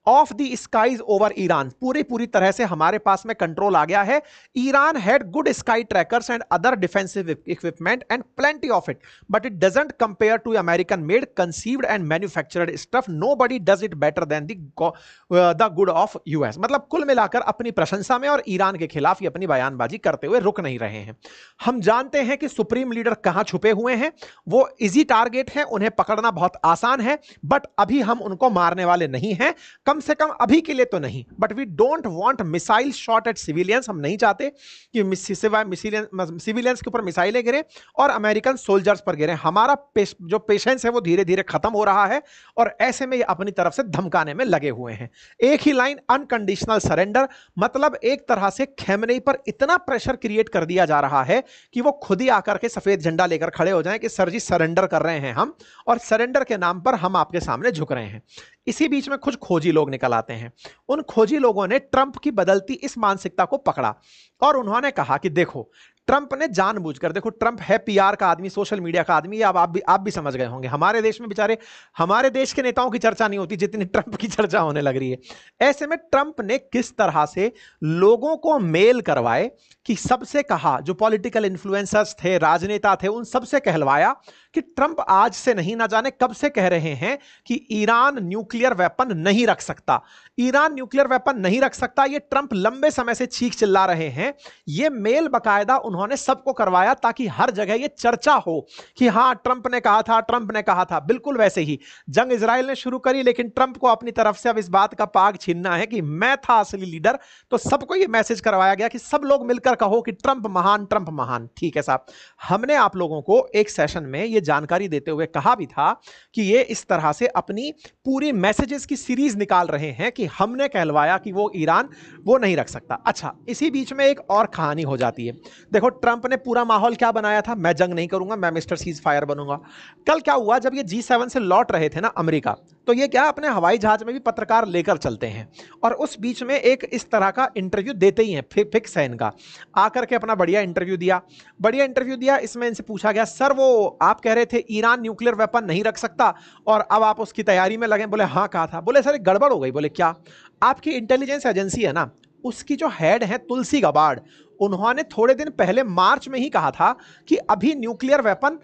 of the skies over Iran. पूरी तरह से हमारे पास में कंट्रोल आ गया है। Iran had good sky trackers and other defensive equipment and plenty of it, but it doesn't compare to American made conceived and manufactured stuff. Nobody does it better than the good of US. मतलब कुल मिलाकर अपनी प्रशंसा में और Iran के खिलाफ ये अपनी बयानबाजी करते हुए रुक नहीं रहे हैं। हम जानते हैं कि सुप्रीम लीडर कहां छुपे हुए हैं, वो इजी टारगेट हैं, उन्हें पकड़ना बहुत आसान है, बट अभी हम उनको मारने वाले नहीं हैं, कम से कम अभी के लिए तो नहीं। But we don't want missile shot at civilians. हम नहीं चाहते कि सिविलियंस के ऊपर मिसाइलें गिरे और अमेरिकन सोल्जर्स पर गिरे। हमारा जो पेशेंस है वो धीरे धीरे खत्म हो रहा है, और ऐसे में ये अपनी तरफ से धमकाने में लगे हुए हैं। एक ही लाइन, अनकंडीशनल सरेंडर। मतलब एक तरह से खमेनेई पर इतना प्रेशर क्रिएट कर दिया जा रहा है कि वो खुद ही आकर के सफेद झंडा लेकर खड़े हो जाएं कि सर जी सरेंडर कर रहे हैं हम, और सरेंडर के नाम पर हम आपके सामने झुक रहे हैं। इसी बीच में कुछ खोजी लोग निकल आते हैं। उन खोजी लोगों ने ट्रंप की बदलती इस मानसिकता को पकड़ा और उन्होंने कहा कि देखो, ट्रंप ने जानबूझकर, देखो ट्रंप है पीआर का आदमी, सोशल मीडिया का आदमी, अब आप भी समझ गए होंगे। हमारे देश में बेचारे, हमारे देश के नेताओं की चर्चा नहीं होती जितनी ट्रंप की चर्चा होने लग रही है। ऐसे में ट्रंप ने किस तरह से लोगों को मेल करवाए कि सबसे कहा, जो पॉलिटिकल इन्फ्लुएंसर्स थे, राजनेता थे, उन सबसे कहलवाया कि ट्रंप आज से नहीं, ना जाने कब से कह रहे हैं कि ईरान न्यूक्लियर वेपन नहीं रख सकता, ईरान न्यूक्लियर वेपन नहीं रख सकता। ये ट्रंप लंबे समय से चीख चिल्ला रहे हैं। ये मेल बकायदा उन्होंने सबको करवाया ताकि हर जगह ये चर्चा हो कि हां ट्रंप ने कहा था, ट्रंप ने कहा था। बिल्कुल वैसे ही जंग इजराइल ने शुरू करी, लेकिन ट्रंप को अपनी तरफ से अब इस बात का पाग छीनना है कि मैं था असली लीडर। तो सबको ये मैसेज करवाया गया कि सब लोग मिलकर कहो कि ट्रंप महान, ट्रंप महान। ठीक है साहब, हमने आप लोगों को एक सेशन में ये जानकारी देते हुए कहा भी था कि ये इस तरह से अपनी पूरी मैसेजेस की सीरीज निकाल रहे हैं कि हमने कहलवाया कि वो ईरान वो नहीं रख सकता। अच्छा, इसी बीच में एक और कहानी हो जाती है। देखो ट्रंप ने पूरा माहौल क्या बनाया था, मैं जंग नहीं करूंगा, मैं मिस्टर सीज फायर बनूंगा। कल क्या हुआ, जब ये G7 से लौट रहे थे ना अमेरिका, तो ये क्या अपने हवाई जहाज में भी पत्रकार लेकर चलते हैं, और उस बीच में एक इस तरह का इंटरव्यू देते ही हैं, फिक्स है इनका। आकर के अपना बढ़िया इंटरव्यू दिया। इसमें इनसे पूछा गया, सर वो आप कह रहे थे ईरान न्यूक्लियर वेपन नहीं रख सकता और अब आप उसकी तैयारी में लगे। बोले हाँ कहा था। बोले सर एक गड़बड़ हो गई। बोले क्या? आपकी इंटेलिजेंस एजेंसी है ना, उसकी जो हेड है तुलसी गबार्ड, उन्होंने थोड़े दिन पहले मार्च में ही कहा था कि अभी न्यूक्लियर वेपन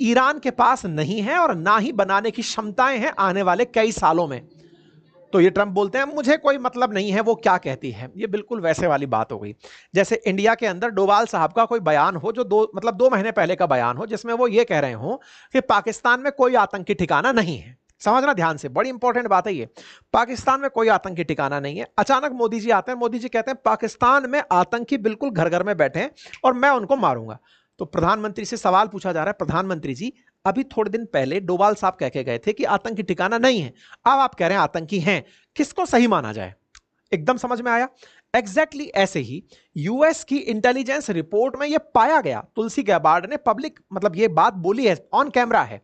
ईरान के पास नहीं है और ना ही बनाने की क्षमताएं हैं आने वाले कई सालों में। तो ये ट्रंप बोलते हैं मुझे कोई मतलब नहीं है वो क्या कहती है। ये बिल्कुल वैसे वाली बात हो गई जैसे इंडिया के अंदर डोभाल साहब का कोई बयान हो जो 2 महीने पहले का बयान हो, जिसमें वो ये कह रहे हो कि पाकिस्तान में कोई आतंकी ठिकाना नहीं है। समझना ध्यान से, बड़ी इंपॉर्टेंट बात है ये। पाकिस्तान में कोई आतंकी ठिकाना नहीं है। अचानक मोदी जी आते हैं, मोदी जी कहते हैं पाकिस्तान में आतंकी बिल्कुल घर घर में बैठे हैं और मैं उनको मारूंगा। तो प्रधानमंत्री से सवाल पूछा जा रहा है, प्रधानमंत्री जी अभी थोड़े दिन पहले डोभाल साहब कह के गए थे कि आतंकी ठिकाना नहीं है, अब आप कह रहे हैं आतंकी हैं, किसको सही माना जाए? एकदम समझ में आया? एग्जैक्टली ऐसे ही यूएस की इंटेलिजेंस रिपोर्ट में यह पाया गया। तुलसी गैबार्ड ने पब्लिक मतलब ये बात बोली है, ऑन कैमरा है।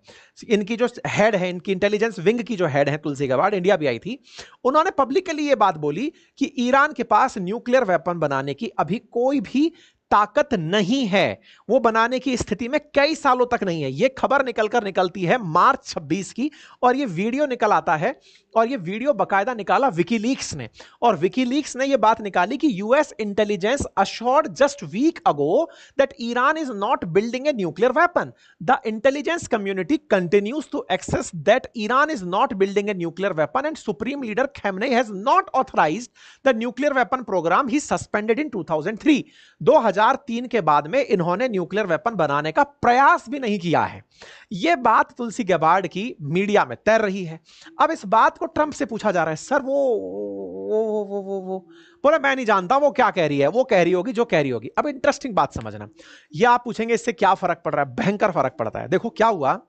इनकी जो हेड है, इनकी इंटेलिजेंस विंग की जो हेड है तुलसी गैबार्ड, इंडिया भी आई थी, उन्होंने पब्लिकली ये बात बोली कि ईरान के पास न्यूक्लियर वेपन बनाने की अभी कोई भी ताकत नहीं है, वो बनाने की स्थिति में कई सालों तक नहीं है। ये खबर निकलती है मार्च 26 की, और ये वीडियो निकल आता है, और ये वीडियो बकायदा निकाला विकीलीक्स ने, और विकीलीक्स ने ये बात निकाली कि US intelligence assured just week ago that Iran is not building a nuclear weapon. The intelligence community continues to access that Iran is not building a nuclear weapon and supreme leader Khamenei has not authorised the nuclear weapon program he suspended in 2003। 2003 के बाद में इन्होंने nuclear weapon बनाने का प्रयास भी नहीं किया है। यह बात तुलसी गैबार्ड की मीडिया में तैर रही है। अब इस बात को ट्रंप से पूछा जा रहा है, सर वो बोले मैं नहीं जानता वो क्या कह रही है, वो कह रही होगी जो कह रही होगी। अब इंटरेस्टिंग बात समझना, यह आप पूछेंगे इससे क्या फर्क पड़ रहा है? भयंकर फर्क पड़ता है। देखो क्या हुआ,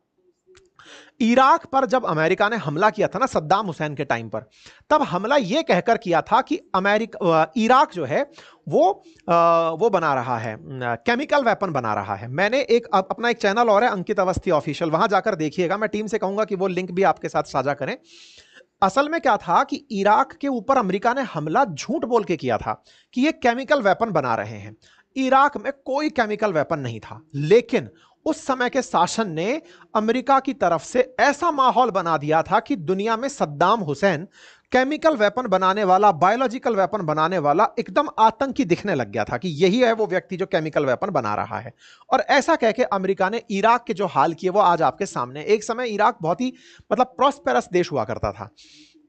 इराक पर जब अमेरिका ने हमला किया था ना सद्दाम हुसैन के टाइम पर, तब हमला यह कहकर किया था कि इराक जो है वो बना रहा है, केमिकल वेपन बना रहा है। मैंने अपना एक चैनल और है अंकित अवस्थी ऑफिशियल, वहां जाकर देखिएगा। मैं टीम से कहूंगा कि वो लिंक भी आपके साथ साझा करें। असल में क्या था कि इराक के ऊपर अमेरिका ने हमला झूठ बोल के किया था कि ये केमिकल वेपन बना रहे हैं। इराक में कोई केमिकल वेपन नहीं था, लेकिन उस समय के शासन ने अमेरिका की तरफ से ऐसा माहौल बना दिया था कि दुनिया में सद्दाम हुसैन केमिकल वेपन बनाने वाला, बायोलॉजिकल वेपन बनाने वाला एकदम आतंकी दिखने लग गया था कि यही है वो व्यक्ति जो केमिकल वेपन बना रहा है। और ऐसा कह के अमेरिका ने इराक के जो हाल किए वो आज आपके सामने। एक समय इराक बहुत ही मतलब प्रॉस्पेरस देश हुआ करता था।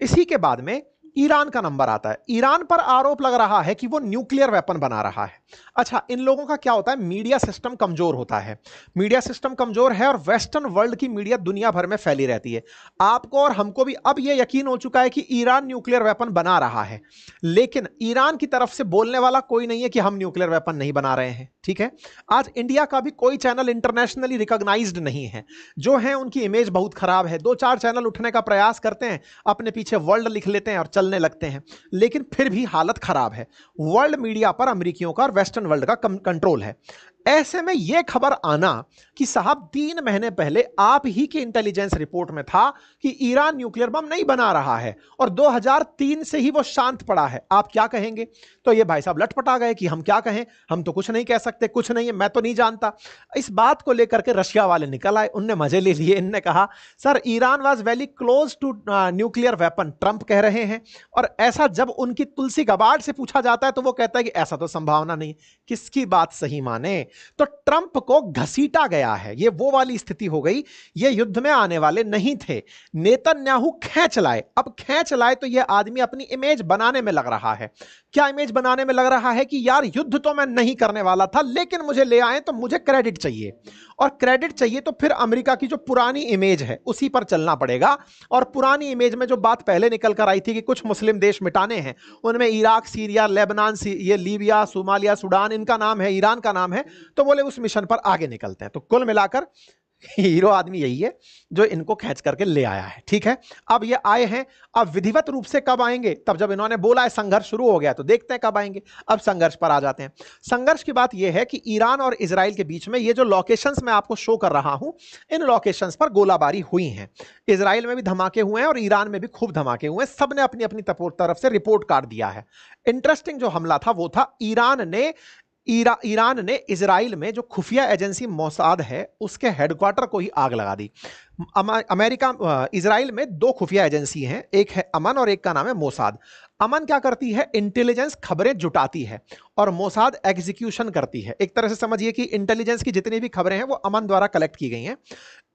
इसी के बाद में ईरान का नंबर आता है। ईरान पर आरोप लग रहा है कि वो न्यूक्लियर वेपन बना रहा है। अच्छा, इन लोगों का क्या होता है, मीडिया सिस्टम कमजोर होता है। मीडिया सिस्टम कमजोर है और वेस्टर्न वर्ल्ड की मीडिया दुनिया भर में फैली रहती है। आपको और हमको भी अब यह यकीन हो चुका है कि ईरान न्यूक्लियर वेपन बना रहा है, लेकिन ईरान की तरफ से बोलने वाला कोई नहीं है कि हम न्यूक्लियर वेपन नहीं बना रहे हैं। ठीक है, आज इंडिया का भी कोई चैनल इंटरनेशनली रिकॉग्नाइज्ड नहीं है। जो है उनकी इमेज बहुत खराब है। 2-4 चैनल उठने का प्रयास करते हैं, अपने पीछे वर्ल्ड लिख लेते हैं और चलने लगते हैं, लेकिन फिर भी हालत खराब है। वर्ल्ड मीडिया पर अमेरिकियों का और वेस्टर्न वर्ल्ड का कंट्रोल है। ऐसे में यह खबर आना कि साहब 3 महीने पहले आप ही की इंटेलिजेंस रिपोर्ट में था कि ईरान न्यूक्लियर बम नहीं बना रहा है और 2003 से ही वो शांत पड़ा है, आप क्या कहेंगे? तो ये भाई साहब लटपटा गए कि हम क्या कहें, हम तो कुछ नहीं कह सकते, कुछ नहीं है, मैं तो नहीं जानता। इस बात को लेकर के रशिया वाले निकल आए, उनने मजे ले लिए। इनने कहा sir Iran was very close to nuclear weapon, Trump कह रहे हैं। और ऐसा जब उनकी तुलसी गबार्ड से पूछा जाता है तो वो कहता है कि ऐसा तो संभावना नहीं। किसकी बात सही माने? तो ट्रंप को घसीटा गया है। ये वो वाली स्थिति हो गई, ये युद्ध में आने वाले नहीं थे। नेतन्याहू खींच लाए। अब खींच लाए तो ये आदमी अपनी इमेज बनाने में लग रहा है। क्या इमेज बनाने में लग रहा है कि यार युद्ध तो मैं नहीं करने वाला था, लेकिन मुझे ले आए तो मुझे क्रेडिट चाहिए, और क्रेडिट चाहिए तो फिर अमेरिका की जो पुरानी इमेज है उसी पर चलना पड़ेगा। और पुरानी इमेज में जो बात पहले निकल कर आई थी कि कुछ मुस्लिम देश मिटाने हैं, उनमें इराक, सीरिया, लेबनान, ये लीबिया, सोमालिया, सूडान, इनका नाम है, ईरान का नाम है, तो बोले उस मिशन पर आगे निकलते हैं। तो कुल मिलाकर हीरो आदमी यही है जो इनको खींच करके ले आया है। ठीक है, अब ये आए हैं, अब विधिवत रूप से कब आएंगे? तब जब इन्होंने बोला है संघर्ष शुरू हो गया, तो देखते हैं कब आएंगे। अब संघर्ष पर आ जाते हैं। संघर्ष की बात यह है कि ईरान और इजराइल के बीच में ये जो लोकेशंस मैं आपको शो कर रहा हूं, इन लोकेशंस पर गोलाबारी हुई है। इजराइल में भी धमाके हुए हैं और ईरान में भी खूब धमाके हुए हैं। सबने अपनी अपनी तरफ से रिपोर्ट कार्ड दिया है। इंटरेस्टिंग जो हमला था वो था ईरान ने इजराइल में जो खुफिया एजेंसी मोसाद है उसके हेडक्वार्टर को ही आग लगा दी। इजराइल में 2 खुफिया एजेंसी हैं, एक है अमन और एक का नाम है मोसाद। अमन क्या करती है? इंटेलिजेंस खबरें जुटाती है और मोसाद एग्जीक्यूशन करती है। एक तरह से समझिए कि इंटेलिजेंस की जितनी भी खबरें हैं वो अमन द्वारा कलेक्ट की गई हैं।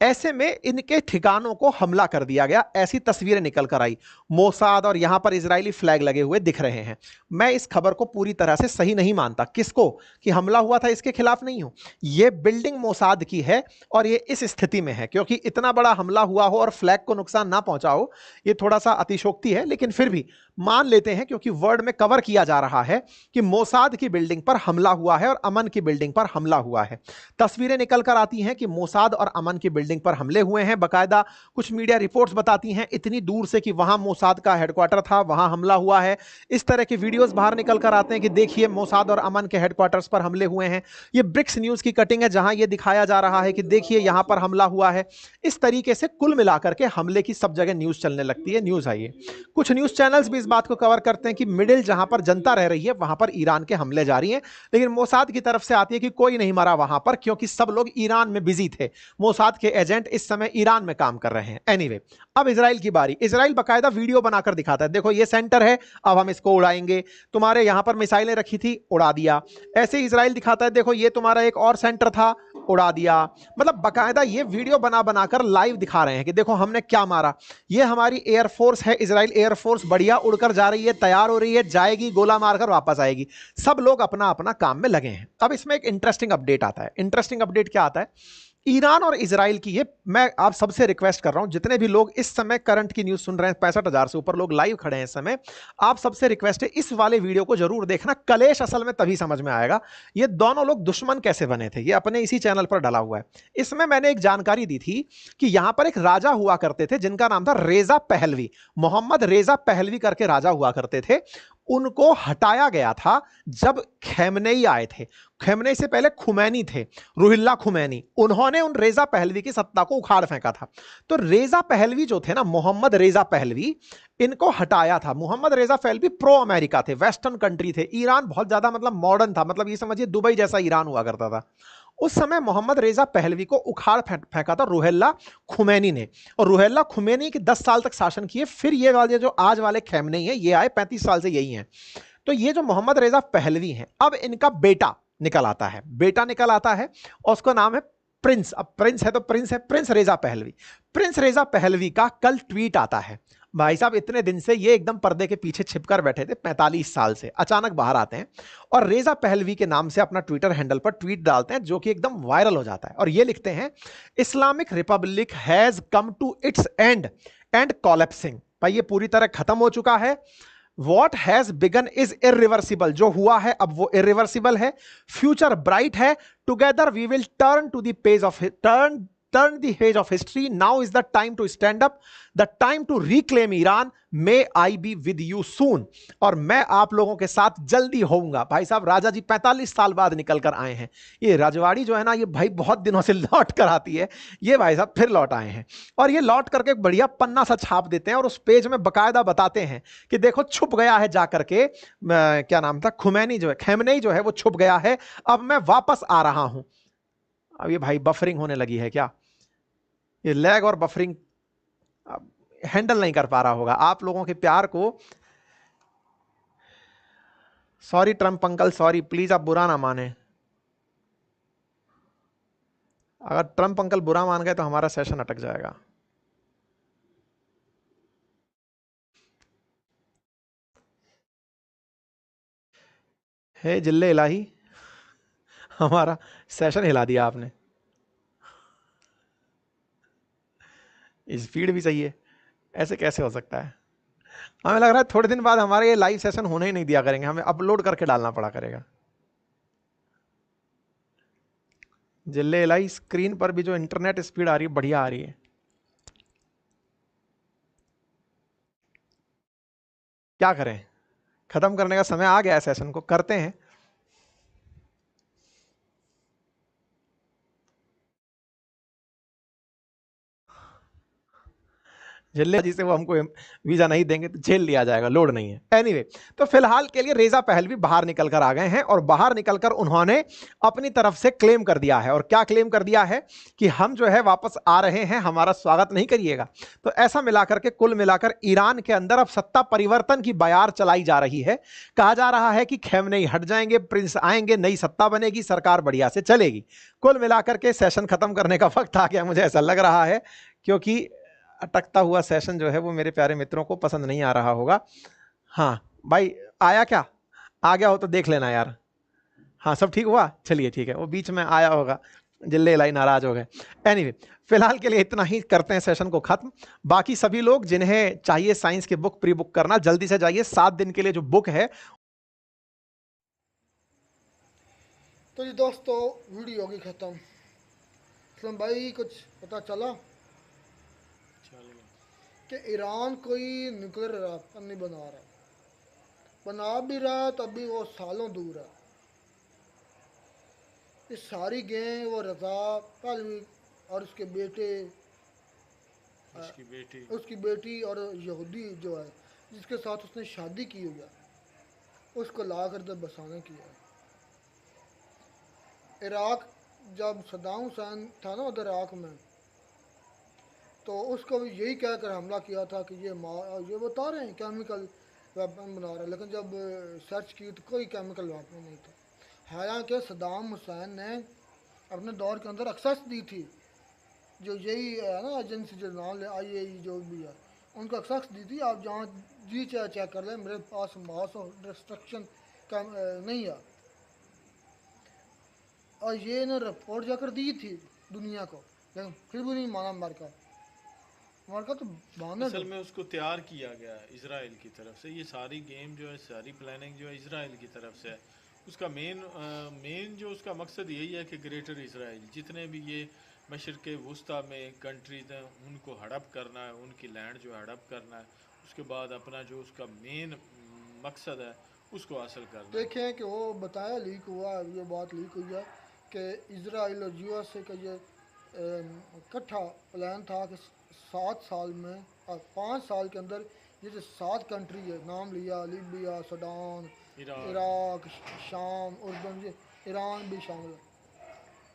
ऐसे में इनके ठिकानों को हमला कर दिया गया, ऐसी तस्वीरें निकल कर आई। मोसाद और यहां पर इजरायली फ्लैग लगे हुए दिख रहे हैं। मैं इस खबर को पूरी तरह से सही नहीं मानता। किसको? कि हमला हुआ था इसके खिलाफ नहीं हूं। यह बिल्डिंग मोसाद की है और यह इस स्थिति में है क्योंकि इतना बड़ा हमला हुआ हो और फ्लैग को नुकसान ना पहुंचा हो, ये थोड़ा सा अतिशोक्ति है, लेकिन फिर भी मान लेते हैं, क्योंकि वर्ड में कवर किया जा रहा है कि मोसाद की बिल्डिंग पर हमला हुआ है और अमन की बिल्डिंग पर हमला हुआ है। तस्वीरें निकल कर आती हैं कि मोसाद और अमन की बिल्डिंग पर हमले हुए हैं। बकायदा कुछ मीडिया रिपोर्ट्स बताती हैं इतनी दूर से कि वहां मोसाद का हेडक्वार्टर था, वहां हमला हुआ है। इस तरह के वीडियोस बाहर निकल कर आते हैं कि देखिए मोसाद और अमन के हेडक्वार्टर्स पर हमले हुए हैं। ये ब्रिक्स न्यूज की कटिंग है जहां यह दिखाया जा रहा है कि देखिए यहां पर हमला हुआ है। इस तरीके से कुल मिलाकर के हमले की सब जगह न्यूज चलने लगती है। न्यूज आई है, कुछ न्यूज चैनल्स भी इस बात को कवर करते हैं कि मिडिल जहां पर जनता रह रही है वहां पर ईरान के हमले जारी हैं, लेकिन मोसाद की तरफ से आती है कि कोई नहीं मरा वहां पर, क्योंकि सब लोग ईरान में बिजी थे। मोसाद के एजेंट इस समय ईरान में काम कर रहे हैं। एनीवे, अब इजराइल की बारी। इजराइल बकायदा वीडियो बनाकर दिखाता है, देखो ये सेंटर है, अब हम इसको उड़ाएंगे, तुम्हारे यहां पर मिसाइलें रखी थी, उड़ा दिया। ऐसे ही इजराइल दिखाता है, देखो ये तुम्हारा एक और सेंटर था, उड़ा दिया। मतलब बकायदा ये वीडियो बना बनाकर लाइव दिखा रहे हैं कि देखो हमने क्या मारा। ये हमारी एयरफोर्स है, इजराइल एयरफोर्स बढ़िया उड़कर जा रही है, तैयार हो रही है, जाएगी, गोला मारकर वापस आएगी। सब लोग अपना अपना काम में लगे हैं। अब इसमें एक इंटरेस्टिंग अपडेट आता है। इंटरेस्टिंग अपडेट क्या आता है? ईरान और इजराइल की, ये मैं आप सबसे रिक्वेस्ट कर रहा हूं, जितने भी लोग इस समय करंट की न्यूज़ सुन रहे हैं, 65,000 से ऊपर लोग लाइव खड़े हैं इस समय, आप सबसे रिक्वेस्ट है इस वाले वीडियो को जरूर देखना। कलेश असल में तभी समझ में आएगा ये दोनों लोग दुश्मन कैसे बने थे। ये अपने इसी चैनल पर डला हुआ है। इसमें मैंने एक जानकारी दी थी कि यहां पर एक राजा हुआ करते थे जिनका नाम था रेजा पहलवी, मोहम्मद रेजा पहलवी करके राजा हुआ करते थे। उनको हटाया गया था जब खैमनेई आए थे। खैमनेई से पहले खुमैनी थे, रुहिल्ला खुमैनी, उन्होंने उन रेजा पहलवी की सत्ता को उखाड़ फेंका था। तो रेजा पहलवी जो थे ना, मोहम्मद रेजा पहलवी, इनको हटाया था। Mohammad Reza Pahlavi pro America थे, वेस्टर्न कंट्री थे। ईरान बहुत ज्यादा मतलब मॉडर्न था, मतलब ये समझिए दुबई जैसा ईरान हुआ करता था उस समय। मोहम्मद रेजा पहलवी को उखाड़ फेंका था रुहिल्ला खुमैनी ने, और रुहिल्ला खुमैनी के 10 साल तक शासन किए। फिर ये वाले जो आज वाले खैमनेई हैं, ये आए 35 साल से यही हैं। तो ये जो मोहम्मद रेजा पहलवी हैं, अब इनका बेटा निकल आता है, बेटा निकल आता है और उसका नाम है प्रिंस। अब प्रिंस है तो प्रिंस है, प्रिंस रेजा पहलवी। प्रिंस रेजा पहलवी का कल ट्वीट आता है। भाई साहब इतने दिन से ये एकदम पर्दे के पीछे छिपकर बैठे थे 45 साल से, अचानक बाहर आते हैं और रेजा पहलवी के नाम से अपना ट्विटर हैंडल पर ट्वीट डालते हैं, जो कि एकदम वायरल हो जाता है। और ये लिखते हैं, Islamic Republic has come to its end and collapsing. भाई ये पूरी तरह खत्म हो चुका है। What has begun is irreversible, जो हुआ है अब वो irreversible है। फ्यूचर ब्राइट है। Together we will turn to the page of turn the page of history. Now is the time to stand up, the time to reclaim Iran. May I be with you soon. और मैं आप लोगों के साथ जल्दी होऊंगा। भाई साहब राजा जी 45 साल बाद निकल कर आए हैं। ये राजवाड़ी जो है ना, ये भाई बहुत दिनों से लौट कर आती है। ये भाई साहब फिर लौट आए हैं और ये लौट करके एक बढ़िया पन्ना सा छाप देते हैं और उस पेज में बकायदा बताते हैं कि देखो छुप गया है जाकर के, क्या नाम था, खुमैनी जो है, खैमनेई जो है वो छुप गया है, अब मैं वापस आ रहा हूं। अब ये भाई बफरिंग होने लगी है क्या? ये लैग और बफरिंग हैंडल नहीं कर पा रहा होगा आप लोगों के प्यार को। Sorry Trump uncle, sorry, please आप बुरा ना माने। अगर ट्रम्प अंकल बुरा मान गए तो हमारा सेशन अटक जाएगा। हे जिल्ले इलाही, हमारा सेशन हिला दिया आपने। स्पीड भी चाहिए, ऐसे कैसे हो सकता है? हमें लग रहा है थोड़े दिन बाद हमारे ये लाइव सेशन होने ही नहीं दिया करेंगे, हमें अपलोड करके डालना पड़ा करेगा। जिले इलाई, स्क्रीन पर भी जो इंटरनेट स्पीड आ रही है बढ़िया आ रही है। क्या करें, खत्म करने का समय आ गया है, सेशन को करते हैं। जिले जिसे वो हमको वीजा नहीं देंगे तो जेल लिया जाएगा, लोड नहीं है। एनीवे, तो फिलहाल के लिए रेजा पहलवी बाहर निकल कर आ गए हैं और बाहर निकलकर उन्होंने अपनी तरफ से क्लेम कर दिया है। और क्या क्लेम कर दिया है कि हम जो है वापस आ रहे हैं, हमारा स्वागत नहीं करिएगा। तो ऐसा मिलाकर के कुल मिलाकर ईरान के अंदर अब सत्ता परिवर्तन की बयार चलाई जा रही है। कहा जा रहा है कि खैमनेई हट जाएंगे, प्रिंस आएंगे, नई सत्ता बनेगी, सरकार बढ़िया से चलेगी। कुल मिलाकर के सेशन खत्म करने का वक्त आ गया, मुझे ऐसा लग रहा है, क्योंकि अटकता हुआ सेशन जो है वो मेरे प्यारे मित्रों को पसंद नहीं आ रहा होगा। हाँ भाई, आया क्या? आ गया हो तो देख लेना यार। हाँ सब ठीक हुआ, चलिए ठीक है, वो बीच में आया होगा जिले इलाई नाराज हो गए। एनीवे, फिलहाल के लिए इतना ही, करते हैं सेशन को खत्म। बाकी सभी लोग जिन्हें चाहिए साइंस की बुक प्री बुक करना, जल्दी से जाइए, 7 दिन के लिए जो बुक है। तो जी दोस्तों, वीडियो होगी ख़त्म। असलम भाई, कुछ पता चला कि ईरान कोई न्यूक्लियर वेपन नहीं बना रहा, बना भी रहा है तो अभी वो सालों दूर है। ये सारी गैंग, वो रजा पहलवी और उसकी बेटी और यहूदी जो है जिसके साथ उसने शादी की हुई है, उसको ला कर दे बसाने की है। इराक, जब सद्दाम हुसैन था ना उधर इराक में, तो उसको भी यही कहकर हमला किया था कि ये बता रहे हैं केमिकल वेपन बना रहे हैं, लेकिन जब सर्च की तो कोई केमिकल वेपन नहीं था। हालांकि सद्दाम हुसैन ने अपने दौर के अंदर एक्सेस दी थी, जो यही है ना एजेंसी, जो नाम ले IAEA जो भी है, उनको एक्सेस दी थी, आप जहाँ जी चाहे चेक कर लें, मेरे पास मास और डिस्ट्रक्शन का नहीं है। और ये ने रिपोर्ट जाकर दी थी दुनिया को, लेकिन फिर भी नहीं माना अमेरिका तो बहाने असल में उसको तैयार किया गया है इजराइल की तरफ से। ये सारी गेम जो है, सारी प्लानिंग जो है इजराइल की तरफ से है। उसका मेन जो उसका मकसद यही है कि ग्रेटर इजराइल, जितने भी ये मशरक़ वस्ता में कंट्रीज हैं, उनको हड़प करना है, उनकी लैंड जो है हड़प करना है। उसके बाद अपना जो उसका मेन मकसद है उसको हासिल करना है। देखें कि वो बताया, लीक हुआ, ये बात लीक हुई है कि इसराइल और USA का ये इकट्ठा प्लान था कि 7 साल में और 5 साल के अंदर ये जो 7 कंट्री है, नाम लिया, लीबिया, सूडान, इराक, शाम, उर्दन, ये ईरान भी शामिल है,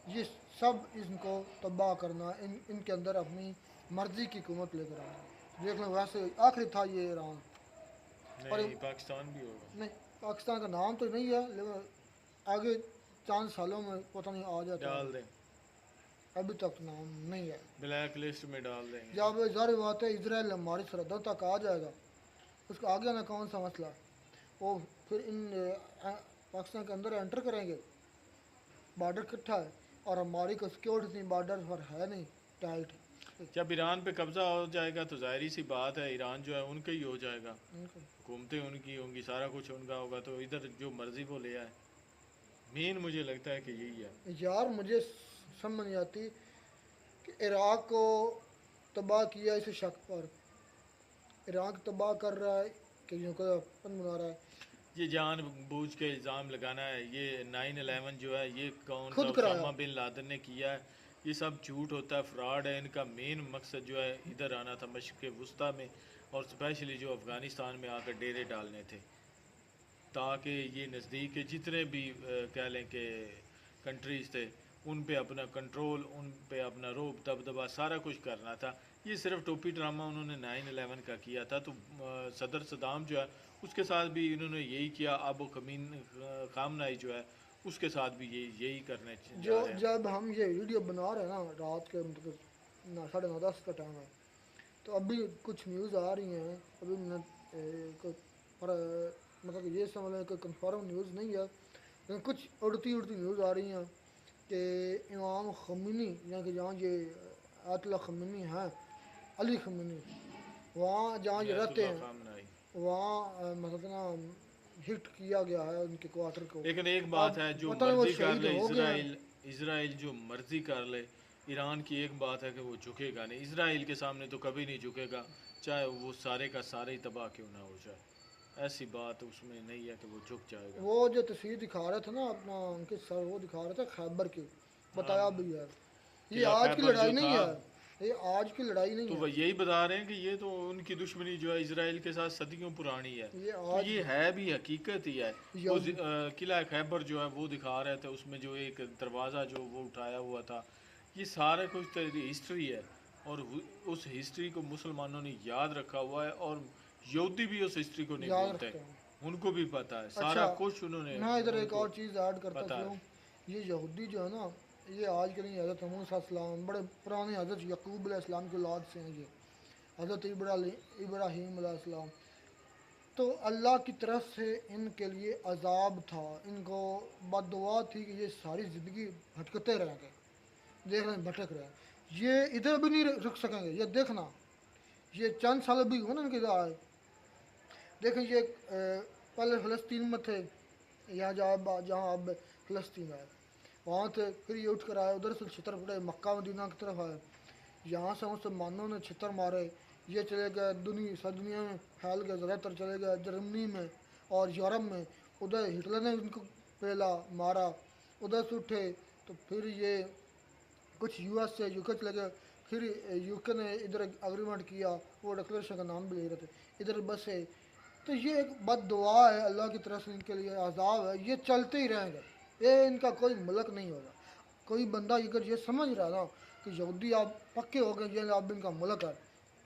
ये सब इनको तबाह करना, इनके अंदर अपनी मर्जी की हुकूमत लेकर आना। देख लो, वैसे आखिरी था ये ईरान। और नहीं, पाकिस्तान भी होगा। नहीं, पाकिस्तान का नाम तो नहीं है, लेकिन आगे 4 सालों में पता नहीं आ जाता डाल है, दें, अभी तक नाम नहीं है। ब्लैक लिस्ट में डाल देंगे। जब जाहिर बात है इसराइल हमारी सरहदों तक आ जाएगा, उसका आगे ना कौन सा मसला, वो फिर पाकिस्तान के अंदर एंटर करेंगे, बॉर्डर इकट्ठा है और हमारी को सिक्योरिटी बॉर्डर पर है नहीं टाइट। जब ईरान पे कब्जा हो जाएगा तो जाहिर सी बात है ईरान जो है उनका ही हो जाएगा, हुकूमतें उनकी होंगी, सारा कुछ उनका होगा, तो इधर जो मर्जी वो ले आए। मेन मुझे लगता है कि यही है। यार मुझे समझ नहीं आती कि इराक को तबाह किया इस शक पर, इराक तबाह कर रहा है कि न्यूक्लियर वेपन बना रहा है, ये जान बूझ के इल्ज़ाम लगाना है। ये 9/11 जो है ये कौन सा खुद कराया। उसामा बिन लादेन ने किया है, ये सब झूठ होता है, फ्रॉड है। इनका मेन मकसद जो है इधर आना था मशरक़ वस्ता में, और स्पेशली जो अफ़गानिस्तान में आकर डेरे डालने थे, ताकि ये नज़दीक के जितने भी कह लें कि कंट्रीज़ थे उन पे अपना कंट्रोल, उन पे अपना रोब दबदबा सारा कुछ करना था। ये सिर्फ टोपी ड्रामा उन्होंने 9/11 का किया था, तो सदर सदाम जो है उसके साथ भी इन्होंने यही किया। अब खामनाई जो है उसके साथ भी यही करने जो जा रहे हैं। जब हम ये वीडियो बना रहे हैं ना, रात के मतलब 9:30 का टाइम है, तो अभी कुछ न्यूज़ आ रही हैं, अभी मैंने मतलब ये समझ लें कि कंफर्म न्यूज़ नहीं है, लेकिन कुछ उड़ती उड़ती न्यूज़ आ रही हैं कि इमाम खमीनी, यानी कि जहाँ ये आयतुल्लाह खमीनी हैं, अली खमीनी, वहाँ जहाँ ये रहते हैं, खामनाई। वहाँ मतलब हिट किया गया है उनके क्वार्टर को। लेकिन एक बात है, जो पता नहीं वो मर्जी कर शहीद ले हो गए हैं। इसराइल जो मर्जी कर ले, ईरान की एक बात है कि वो झुकेगा नहीं। इसराइल के सामने तो कभी नहीं झुकेगा, चाहे वो सारे का सारे ही तबाह क्यों ना हो जाए। ऐसी बात उसमें नहीं है कि वो झुक जाएगा। वो जो तस्वीर दिखा रहे थे ना अपना उनके सर, वो दिखा रहे थे खैबर की, बताया भी है, ये किला आज की खैबर लड़ाई जो नहीं था, है, ये आज की लड़ाई नहीं तो है, वह यही बता रहे हैं कि ये तो उनकी दुश्मनी जो है इसराइल के साथ सदियों पुरानी है। ये तो आज ये है भी हकीकत ही है। वो किला खैबर जो है वो दिखा रहे थे, उसमें जो एक दरवाज़ा जो वो उठाया हुआ था, ये सारा कुछ तो हिस्ट्री है, और उस हिस्ट्री को मुसलमानों ने याद रखा हुआ है, और यहूदी भी उस हिस्ट्री को नहीं याद भूलते, रखते हैं। उनको भी पता है सारा अच्छा, कुछ उन्होंने। मैं इधर एक उनको और चीज़ ऐड करता पता है। हूँ, ये यहूदी जो है ना, ये आज के नहीं, हज़रत मूसा अलैहिस्सलाम बड़े पुराने हज़रत यकूब अलैहिस्सलाम के औलाद से हैं, ये हज़रत इब्राहीम अलैहिस्सलाम, तो अल्लाह की तरफ से इनके लिए अजाब था, इनको बद्दुआ थी कि ये सारी ज़िंदगी भटकते रहेंगे, देख रहे हैं भटक रहे हैं, ये इधर भी नहीं रुक सकेंगे। ये देखना, ये चंद साल भी हो ना इनके इधर आए। देखें ये पहले फ़लस्तीन में थे, यहाँ जहाँ अब फ़लस्तीन है वहाँ थे, फिर ये उठ कर आए, उधर से छितर पड़े मक्का मदीना की तरफ आए, यहाँ से मुसलमानों ने छितर मारे, ये चले गए दुनिया में फैल गए, ज़्यादातर चले गए जर्मनी में और यूरोप में, उधर हिटलर ने उनको पहला मारा, उधर से उठे तो फिर ये कुछ यूएस से यूके चले गए, फिर यूके ने इधर एग्रीमेंट किया, वो डिक्लेरेशन का नाम भी ले रहे थे, इधर बसे। तो ये एक बद दुआ है अल्लाह की तरफ से, इनके लिए अजाब है, ये चलते ही रहेंगे, ये इनका कोई मुल्क नहीं होगा। कोई बंदा अगर ये समझ रहा ना कि यहूदी आप पक्के हो गए, ये अब इनका मुल्क है,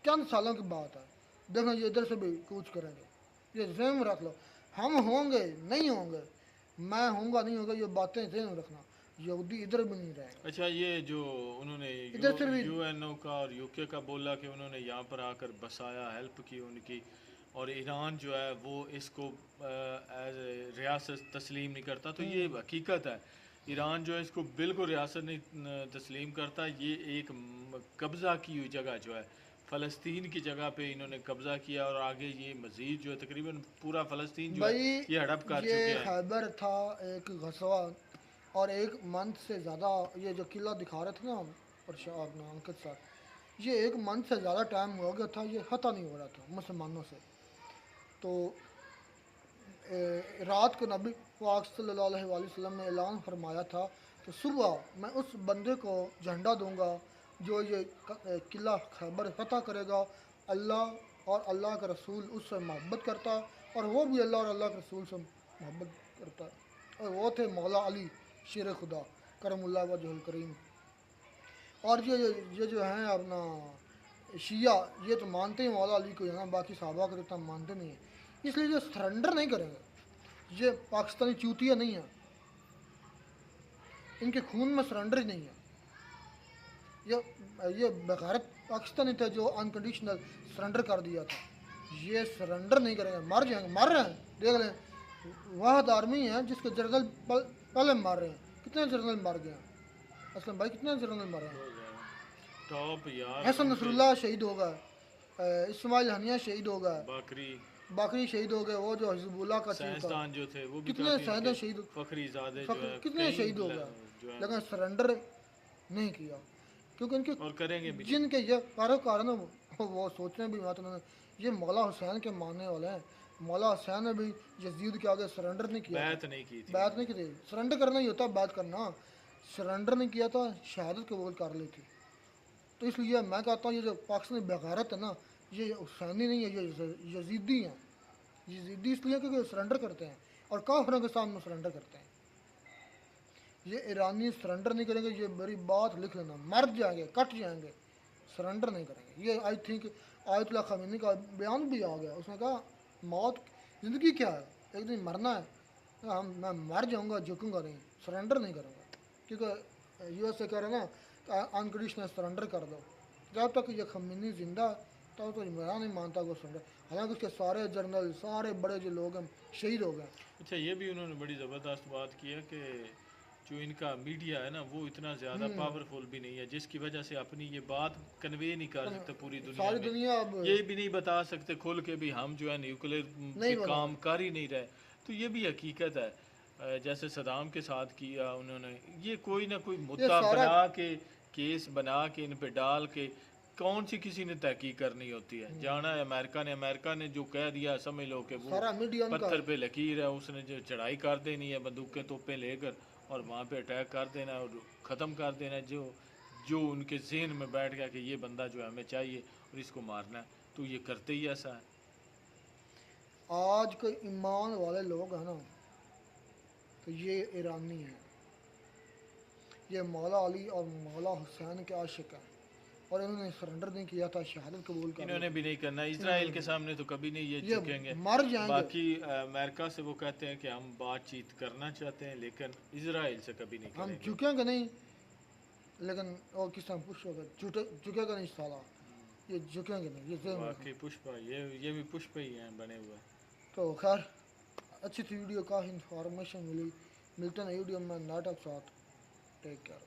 चंद सालों की बात है, देखो ये इधर से भी कूच करेंगे, ये जहन में रख लो। हम होंगे नहीं होंगे, मैं होऊंगा नहीं होगा, ये बातें जहन में रखना, यहूदी इधर भी नहीं रहेगा। अच्छा, ये जो उन्होंने इधर से भी यूएनओ का और यूके का बोला कि उन्होंने यहाँ पर आकर बसाया, हेल्प की उनकी, और ईरान जो है वो इसको एज रियासत तस्लीम नहीं करता, तो ये हकीकत है। ईरान जो है इसको बिल्कुल रियासत नहीं तस्लीम करता। ये एक कब्ज़ा की हुई जगह जो है फ़लस्तीन की जगह पे इन्होंने कब्ज़ा किया, और आगे ये मज़ीद जो है तकरीबन पूरा फ़लस्तीन जो है भाई ये हड़प कर ये चुके हैं। खैबर था एक गसवा, और एक मंथ से ज़्यादा ये जो किला दिखा रहे थे ना अपना अंकित सर, ये एक मंथ से ज़्यादा टाइम हो गया था, ये फतह नहीं हो रहा था मुसलमानों से। तो रात को नबी पाक सल्लल्लाहु अलैहि वसल्लम ने ऐलान फरमाया था कि सुबह मैं उस बंदे को झंडा दूंगा जो ये किला खैबर फतह करेगा, अल्लाह और अल्लाह का रसूल उससे मोहब्बत करता है, और वो भी अल्लाह और अल्लाह के रसूल से मोहब्बत करता है, और वो थे मौला अली शेर खुदा करमुल्लाह वजहुल करीम। और ये जो हैं अपना शिया, ये तो मानते हैं मौला अली को, यहाँ बाकी साहबा को तो इतना मानते नहीं है, इसलिए ये सरेंडर नहीं करेंगे। ये पाकिस्तानी चूतिया नहीं है, इनके खून में सरेंडर ही नहीं है। ये बेगैरत पाकिस्तानी थे जो अनकंडीशनल सरेंडर कर दिया था, ये सरेंडर नहीं करेंगे, मर जाएंगे, मर रहे हैं। देख लें वाहद आर्मी है जिसके जनरल पहले मार रहे हैं, कितने जनरल मार गए हैं असलम भाई, कितने जनरल मारे हैं। टॉप यार, हसन नसरुल्लाह शहीद हो गए, इस्माइल हनिया शहीद हो गए, बाकरी शहीद हो गए, वो जो हिजबुल्लाह का चीफ था, जो थे वो भी कितने साइंसदान शहीद, फखरीज़ादे कितने शहीद हो गए, लेकिन सरेंडर नहीं किया, क्योंकि इनके और करेंगे भी जिनके ये पैरोकार है ना वो सोचने भी मत उन्होंने, ये मौला हुसैन के मानने वाले हैं। मौला हुसैन ने भी यजीद के आगे सरेंडर नहीं किया, बैत नहीं की थी, बैत नहीं की थी। सरेंडर करना ही होता है, बैत करना, सरेंडर नहीं किया था, शहादत कबूल कर ली थी। तो इसलिए मैं कहता हूँ ये जो पाकिस्तानी बेगैरत है ना, ये हुसैनी नहीं है, ये यजीदी हैं। यजीदी इसलिए क्योंकि सरेंडर करते हैं और काफिरों के सामने सरेंडर करते हैं। ये ईरानी सरेंडर नहीं करेंगे, ये मेरी बात लिख लेना, मर जाएंगे, कट जाएंगे, सरेंडर नहीं करेंगे। ये आई थिंक आयतुल्लाह खमीनी का बयान भी आ गया, उसने कहा मौत ज़िंदगी क्या है, एक दिन मरना है, मैं मर जाऊंगा, झुकूंगा नहीं, सरेंडर नहीं करूँगा। क्योंकि यूएसए कह रहे हैं ना अनकंडीशनल सरेंडर कर दो, जब तक ये खमीनी जिंदा तब तो मेरा नहीं मानता वो सरेंडर, हालांकि उसके सारे जनरल सारे बड़े जो लोग हैं शहीद हो गए। अच्छा, ये भी उन्होंने बड़ी ज़बरदस्त बात की है कि जो इनका मीडिया है ना वो इतना ज़्यादा पावरफुल भी नहीं है, जिसकी वजह से अपनी ये बात कन्वे नहीं कर सकते पूरी दुनिया सारी में। दुनिया अब ये भी नहीं बता सकते खुल के भी हम जो है न्यूक्लियर पे काम कर ही नहीं रहे, तो ये भी हकीकत है। जैसे सदाम के साथ किया उन्होंने, ये कोई ना कोई मुद्दा बना के, केस बना के इन पे डाल के, कौन सी किसी ने तहकीक करनी होती है। जाना है अमेरिका ने जो कह दिया समझ लो कि वो पत्थर पे लकीर है, उसने जो चढ़ाई कर देनी है बंदूकें तोपें लेकर और वहाँ पे अटैक कर देना और ख़त्म कर देना, जो उनके जहन में बैठ गया कि ये बंदा जो है हमें चाहिए और इसको मारना है, तो ये करते ही ऐसा है। आज के ईमान वाले लोग हैं ना, तो ये ईरानी हैं, ये मौला अली और मौला हुसैन के आशिक हैं, और इन्होंने सरेंडर नहीं किया था, शहादत कबूल कर इन्होंने भी नहीं करना, इजराइल के सामने तो कभी नहीं ये झुकेंगे, मर जाएंगे। बाकी अमेरिका से वो कहते हैं कि हम बातचीत करना चाहते हैं, लेकिन इजराइल से कभी नहीं हम करेंगे। झुकेंगे नहीं, लेकिन और किस तरह पुश होगा, झुकेगा नहीं साला, ये झुकेंगे नहीं, ये बाकी पुष्पा ये भी पुष्पा ही हैं बने हुए। तो खैर अच्छी थी वीडियो, काफ़ी इंफॉर्मेशन मिली, मिलते हैं वीडियो में नाटक साथ, टेक केयर।